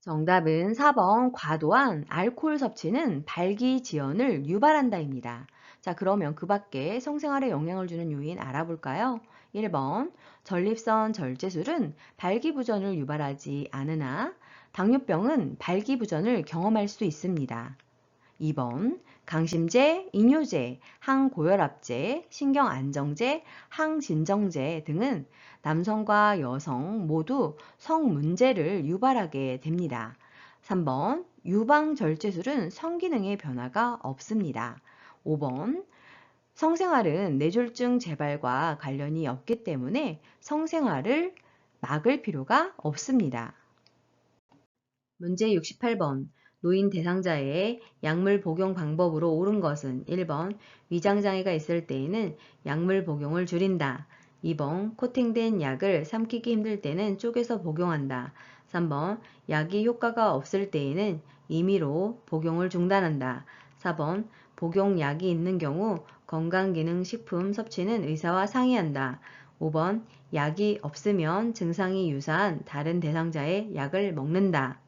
정답은 4번 과도한 알코올 섭취는 발기지연을 유발한다입니다. 자, 그러면 그 밖에 성생활에 영향을 주는 요인 알아볼까요? 1번 전립선 절제술은 발기부전을 유발하지 않으나 당뇨병은 발기부전을 경험할 수 있습니다. 2번 강심제, 이뇨제, 항고혈압제, 신경안정제, 항진정제 등은 남성과 여성 모두 성문제를 유발하게 됩니다. 3번 유방절제술은 성기능의 변화가 없습니다. 5번 성생활은 뇌졸중 재발과 관련이 없기 때문에 성생활을 막을 필요가 없습니다. 문제 68번 노인 대상자의 약물 복용 방법으로 옳은 것은 1번 위장장애가 있을 때에는 약물 복용을 줄인다. 2번 코팅된 약을 삼키기 힘들 때는 쪼개서 복용한다. 3번 약이 효과가 없을 때에는 임의로 복용을 중단한다. 4번 복용약이 있는 경우 건강기능식품 섭취는 의사와 상의한다. 5번 약이 없으면 증상이 유사한 다른 대상자의 약을 먹는다.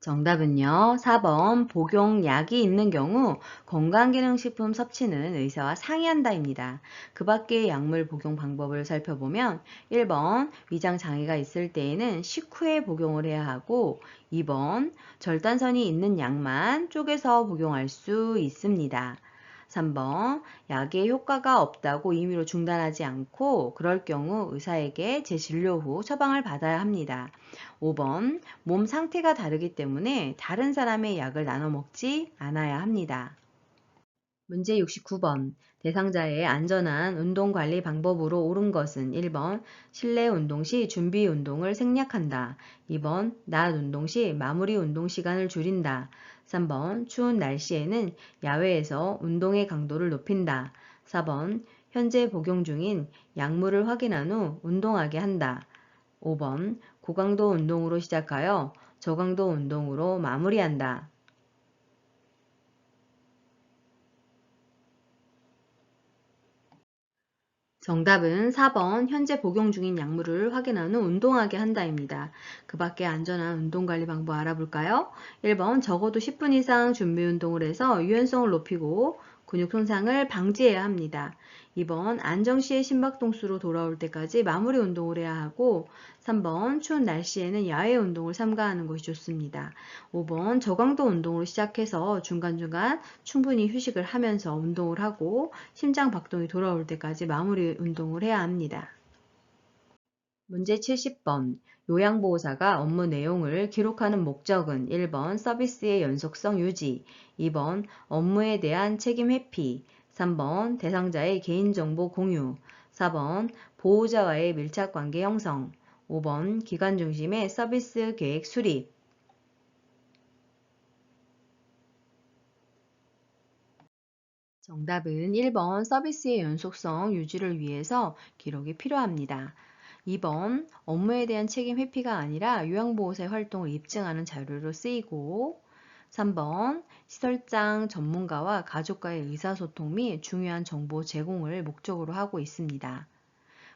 정답은요. 4번 복용약이 있는 경우 건강기능식품 섭취는 의사와 상의한다입니다. 그 밖의 약물 복용 방법을 살펴보면 1번 위장장애가 있을 때에는 식후에 복용을 해야 하고 2번 절단선이 있는 약만 쪼개서 복용할 수 있습니다. 3번 약의 효과가 없다고 임의로 중단하지 않고 그럴 경우 의사에게 재진료 후 처방을 받아야 합니다. 5번 몸 상태가 다르기 때문에 다른 사람의 약을 나눠 먹지 않아야 합니다. 문제 69번 대상자의 안전한 운동관리 방법으로 옳은 것은 1번 실내 운동 시 준비 운동을 생략한다. 2번 낮 운동 시 마무리 운동 시간을 줄인다. 3번 추운 날씨에는 야외에서 운동의 강도를 높인다. 4번 현재 복용 중인 약물을 확인한 후 운동하게 한다. 5번 고강도 운동으로 시작하여 저강도 운동으로 마무리한다. 정답은 4번 현재 복용 중인 약물을 확인한 후 운동하게 한다입니다. 그 밖에 안전한 운동관리 방법 알아볼까요? 1번 적어도 10분 이상 준비 운동을 해서 유연성을 높이고 근육 손상을 방지해야 합니다. 2번 안정 시에 심박동수로 돌아올 때까지 마무리 운동을 해야 하고 3번 추운 날씨에는 야외 운동을 삼가하는 것이 좋습니다. 5번 저강도 운동으로 시작해서 중간중간 충분히 휴식을 하면서 운동을 하고 심장 박동이 돌아올 때까지 마무리 운동을 해야 합니다. 문제 70번 요양보호사가 업무 내용을 기록하는 목적은 1번 서비스의 연속성 유지, 2번 업무에 대한 책임 회피, 3번 대상자의 개인정보 공유, 4번 보호자와의 밀착관계 형성, 5번 기관 중심의 서비스 계획 수립. 정답은 1번 서비스의 연속성 유지를 위해서 기록이 필요합니다. 2번 업무에 대한 책임 회피가 아니라 요양보호사의 활동을 입증하는 자료로 쓰이고 3번 시설장 전문가와 가족과의 의사소통 및 중요한 정보 제공을 목적으로 하고 있습니다.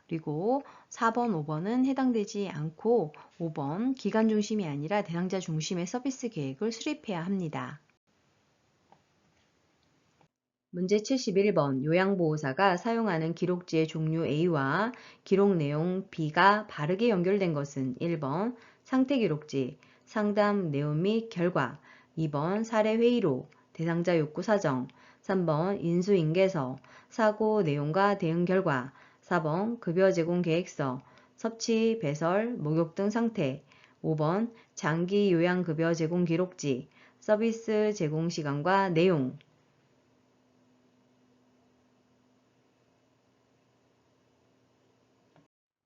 그리고 4번, 5번은 해당되지 않고 5번 기관 중심이 아니라 대상자 중심의 서비스 계획을 수립해야 합니다. 문제 71번 요양보호사가 사용하는 기록지의 종류 A와 기록 내용 B가 바르게 연결된 것은 1번 상태기록지, 상담 내용 및 결과, 2번 사례회의록, 대상자 욕구 사정, 3번 인수인계서, 사고 내용과 대응 결과, 4번 급여 제공 계획서, 섭취, 배설, 목욕 등 상태, 5번 장기 요양급여 제공 기록지, 서비스 제공 시간과 내용.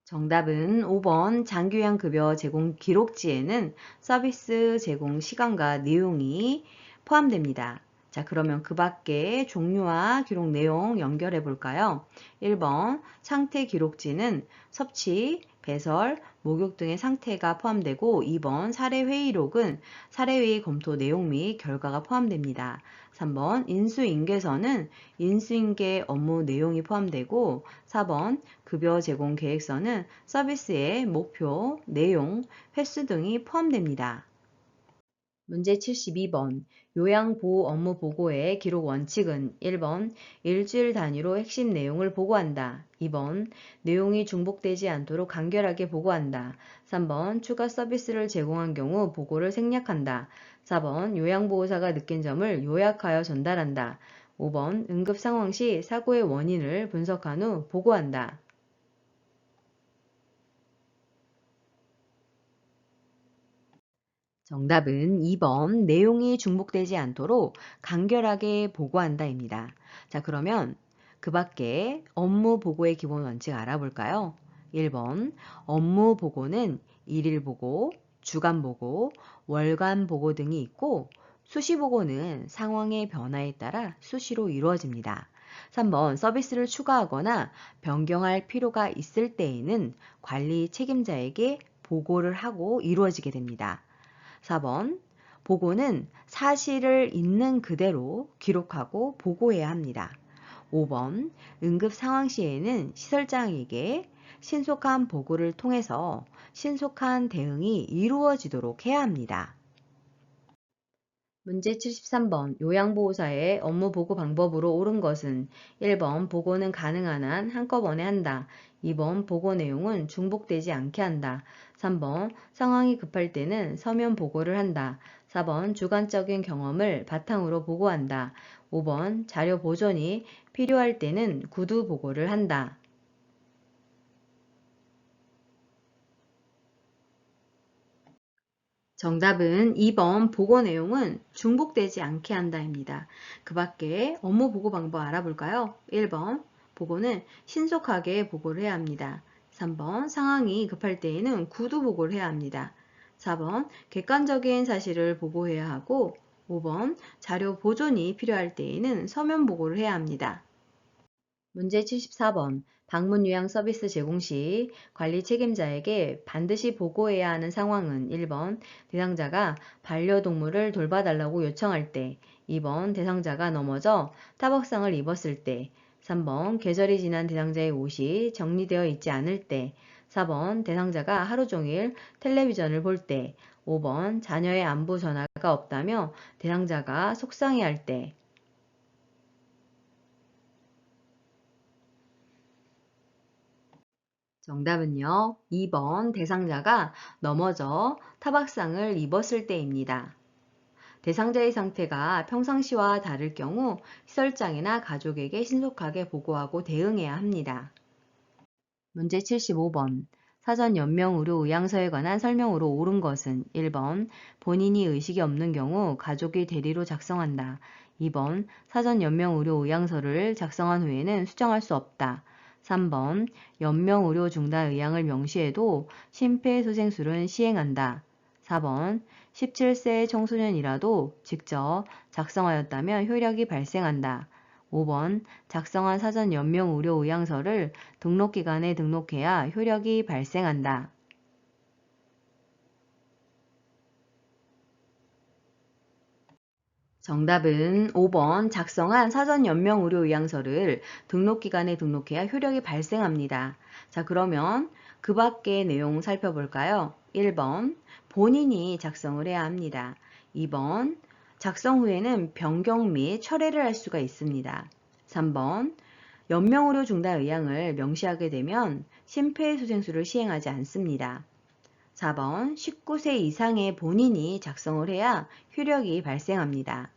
정답은 5번 장기요양급여 제공 기록지에는 서비스 제공 시간과 내용이 포함됩니다. 자, 그러면 그 밖에 종류와 기록 내용 연결해 볼까요? 1번 상태 기록지는 섭취, 배설, 목욕 등의 상태가 포함되고 2번 사례회의록은 사례회의 검토 내용 및 결과가 포함됩니다. 3번 인수인계서는 인수인계 업무 내용이 포함되고 4번 급여 제공 계획서는 서비스의 목표, 내용, 횟수 등이 포함됩니다. 문제 72번 요양보호 업무 보고의 기록 원칙은 1번 일주일 단위로 핵심 내용을 보고한다. 2번 내용이 중복되지 않도록 간결하게 보고한다. 3번 추가 서비스를 제공한 경우 보고를 생략한다. 4번 요양보호사가 느낀 점을 요약하여 전달한다. 5번 응급 상황 시 사고의 원인을 분석한 후 보고한다. 정답은 2번 내용이 중복되지 않도록 간결하게 보고한다입니다. 자, 그러면 그 밖에 업무 보고의 기본 원칙 알아볼까요? 1번 업무 보고는 일일 보고, 주간 보고, 월간 보고 등이 있고 수시 보고는 상황의 변화에 따라 수시로 이루어집니다. 3번 서비스를 추가하거나 변경할 필요가 있을 때에는 관리 책임자에게 보고를 하고 이루어지게 됩니다. 4번 보고는 사실을 있는 그대로 기록하고 보고해야 합니다. 5번 응급 상황 시에는 시설장에게 신속한 보고를 통해서 신속한 대응이 이루어지도록 해야 합니다. 문제 73번 요양보호사의 업무 보고 방법으로 옳은 것은 1번 보고는 가능한 한 한꺼번에 한다. 2번 보고 내용은 중복되지 않게 한다. 3번 상황이 급할 때는 서면 보고를 한다. 4번 주관적인 경험을 바탕으로 보고한다. 5번 자료 보존이 필요할 때는 구두 보고를 한다. 정답은 2번 보고 내용은 중복되지 않게 한다입니다. 그 밖에 업무 보고 방법 알아볼까요? 1번 보고는 신속하게 보고를 해야 합니다. 3번 상황이 급할 때에는 구두 보고를 해야 합니다. 4번 객관적인 사실을 보고해야 하고 5번 자료 보존이 필요할 때에는 서면 보고를 해야 합니다. 문제 74번 방문 요양 서비스 제공 시 관리 책임자에게 반드시 보고해야 하는 상황은 1번 대상자가 반려동물을 돌봐달라고 요청할 때, 2번 대상자가 넘어져 타박상을 입었을 때, 3번 계절이 지난 대상자의 옷이 정리되어 있지 않을 때, 4번 대상자가 하루 종일 텔레비전을 볼 때, 5번 자녀의 안부 전화가 없다며 대상자가 속상해할 때. 정답은요. 2번 대상자가 넘어져 타박상을 입었을 때입니다. 대상자의 상태가 평상시와 다를 경우 시설장이나 가족에게 신속하게 보고하고 대응해야 합니다. 문제 75번 사전 연명 의료 의향서에 관한 설명으로 옳은 것은 1번 본인이 의식이 없는 경우 가족이 대리로 작성한다. 2번 사전 연명 의료 의향서를 작성한 후에는 수정할 수 없다. 3번 연명 의료 중단 의향을 명시해도 심폐소생술은 시행한다. 4번 17세 청소년이라도 직접 작성하였다면 효력이 발생한다. 5번 작성한 사전 연명 의료 의향서를 등록기관에 등록해야 효력이 발생한다. 정답은 5번 작성한 사전 연명 의료 의향서를 등록기관에 등록해야 효력이 발생합니다. 자, 그러면 그 밖의 내용 살펴볼까요? 1번 본인이 작성을 해야 합니다. 2번 작성 후에는 변경 및 철회를 할 수가 있습니다. 3번 연명의료 중단 의향을 명시하게 되면 심폐소생술을 시행하지 않습니다. 4번 19세 이상의 본인이 작성을 해야 효력이 발생합니다.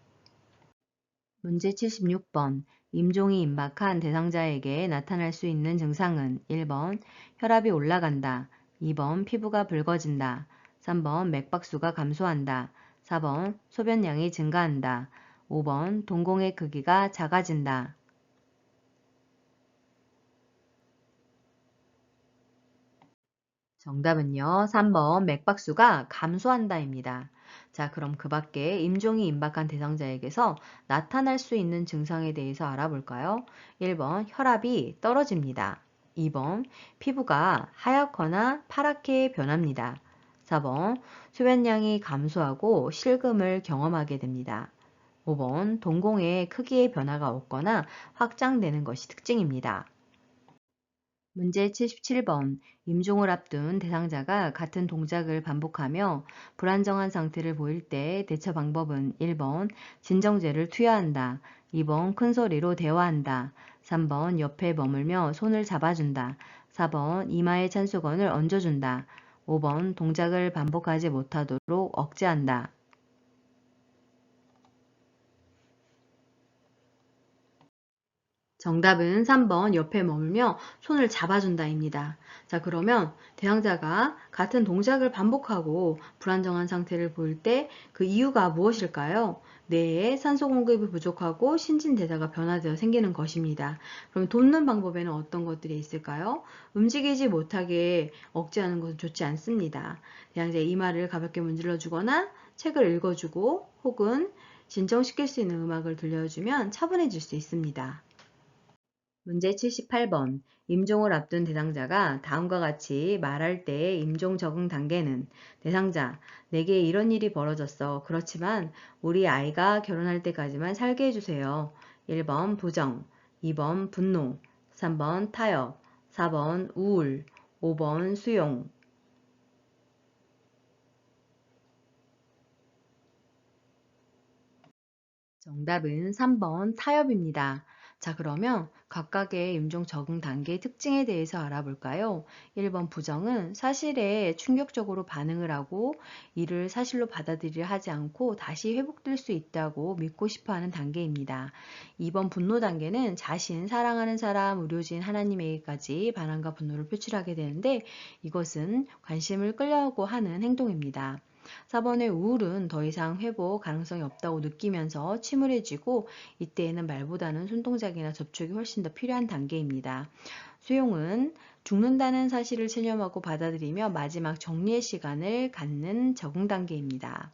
문제 76번 임종이 임박한 대상자에게 나타날 수 있는 증상은 1번 혈압이 올라간다, 2번 피부가 붉어진다, 3번 맥박수가 감소한다, 4번 소변량이 증가한다, 5번 동공의 크기가 작아진다. 정답은요. 3번 맥박수가 감소한다입니다. 자, 그럼 그 밖에 임종이 임박한 대상자에게서 나타날 수 있는 증상에 대해서 알아볼까요? 1번 혈압이 떨어집니다. 2번 피부가 하얗거나 파랗게 변합니다. 4번 소변량이 감소하고 실금을 경험하게 됩니다. 5번 동공의 크기의 변화가 없거나 확장되는 것이 특징입니다. 문제 77번 임종을 앞둔 대상자가 같은 동작을 반복하며 불안정한 상태를 보일 때 대처 방법은 1번 진정제를 투여한다, 2번 큰 소리로 대화한다, 3번 옆에 머물며 손을 잡아준다, 4번 이마에 찬수건을 얹어준다, 5번 동작을 반복하지 못하도록 억제한다. 정답은 3번 옆에 머물며 손을 잡아준다입니다. 자, 그러면 대상자가 같은 동작을 반복하고 불안정한 상태를 보일 때 그 이유가 무엇일까요? 뇌에 산소 공급이 부족하고 신진대사가 변화되어 생기는 것입니다. 그럼 돕는 방법에는 어떤 것들이 있을까요? 움직이지 못하게 억제하는 것은 좋지 않습니다. 대상자의 이마를 가볍게 문질러 주거나 책을 읽어주고 혹은 진정시킬 수 있는 음악을 들려주면 차분해질 수 있습니다. 문제 78번 임종을 앞둔 대상자가 다음과 같이 말할 때의 임종 적응 단계는 대상자, 내게 이런 일이 벌어졌어. 그렇지만 우리 아이가 결혼할 때까지만 살게 해주세요. 1번 부정, 2번 분노, 3번 타협, 4번 우울, 5번 수용. 정답은 3번 타협입니다. 자, 그러면 각각의 임종 적응 단계의 특징에 대해서 알아볼까요? 1번 부정은 사실에 충격적으로 반응을 하고 이를 사실로 받아들이려 하지 않고 다시 회복될 수 있다고 믿고 싶어 하는 단계입니다. 2번 분노 단계는 자신, 사랑하는 사람, 의료진, 하나님에게까지 반항과 분노를 표출하게 되는데 이것은 관심을 끌려고 하는 행동입니다. 4번의 우울은 더 이상 회복 가능성이 없다고 느끼면서 침울해지고 이때에는 말보다는 손동작이나 접촉이 훨씬 더 필요한 단계입니다. 수용은 죽는다는 사실을 체념하고 받아들이며 마지막 정리의 시간을 갖는 적응 단계입니다.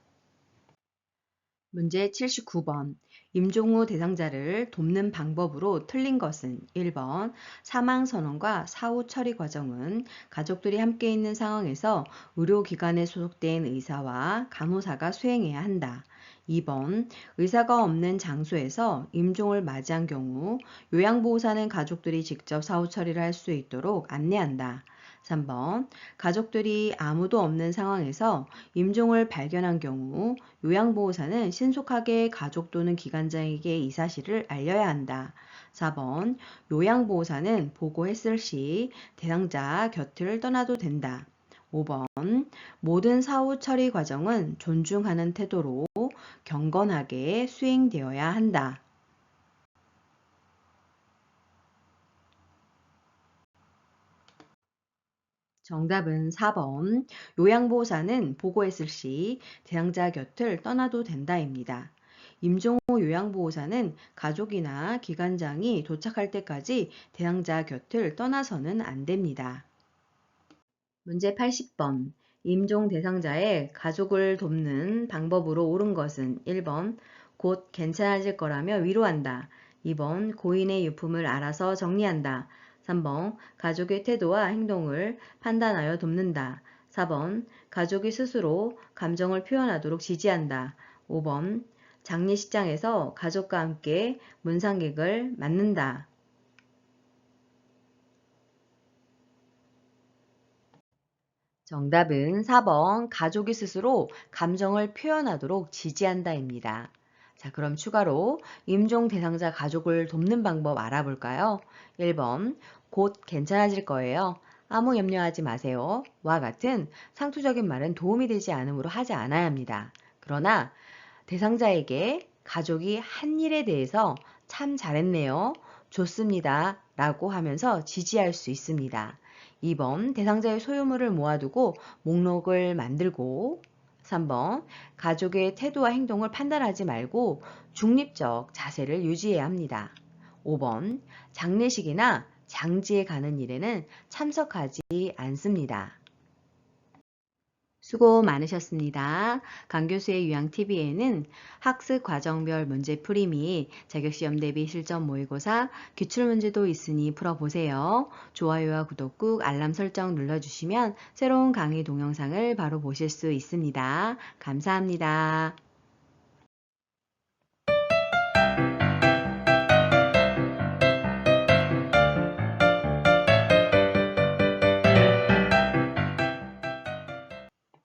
문제 79번. 임종 후 대상자를 돕는 방법으로 틀린 것은 1번 사망선언과 사후 처리 과정은 가족들이 함께 있는 상황에서 의료기관에 소속된 의사와 간호사가 수행해야 한다. 2번 의사가 없는 장소에서 임종을 맞이한 경우 요양보호사는 가족들이 직접 사후 처리를 할 수 있도록 안내한다. 3번 가족들이 아무도 없는 상황에서 임종을 발견한 경우 요양보호사는 신속하게 가족 또는 기관장에게 이 사실을 알려야 한다. 4번 요양보호사는 보고했을 시 대상자 곁을 떠나도 된다. 5번 모든 사후 처리 과정은 존중하는 태도로 경건하게 수행되어야 한다. 정답은 4번. 요양보호사는 보고했을 시 대상자 곁을 떠나도 된다입니다. 임종 후 요양보호사는 가족이나 기관장이 도착할 때까지 대상자 곁을 떠나서는 안 됩니다. 문제 80번. 임종 대상자의 가족을 돕는 방법으로 옳은 것은 1번 곧 괜찮아질 거라며 위로한다. 2번 고인의 유품을 알아서 정리한다. 3번 가족의 태도와 행동을 판단하여 돕는다. 4번 가족이 스스로 감정을 표현하도록 지지한다. 5번 장례식장에서 가족과 함께 문상객을 맞는다. 정답은 4번 가족이 스스로 감정을 표현하도록 지지한다입니다. 자, 그럼 추가로 임종 대상자 가족을 돕는 방법 알아볼까요? 1번, 곧 괜찮아질 거예요. 아무 염려하지 마세요. 와 같은 상투적인 말은 도움이 되지 않으므로 하지 않아야 합니다. 그러나 대상자에게 가족이 한 일에 대해서 참 잘했네요. 좋습니다. 라고 하면서 지지할 수 있습니다. 2번, 대상자의 소유물을 모아두고 목록을 만들고 3번, 가족의 태도와 행동을 판단하지 말고 중립적 자세를 유지해야 합니다. 5번, 장례식이나 장지에 가는 일에는 참석하지 않습니다. 수고 많으셨습니다. 강 교수의 유양TV에는 학습 과정별 문제풀이 및 자격시험 대비 실전 모의고사, 기출문제도 있으니 풀어보세요. 좋아요와 구독 꾹 알람 설정 눌러주시면 새로운 강의 동영상을 바로 보실 수 있습니다. 감사합니다.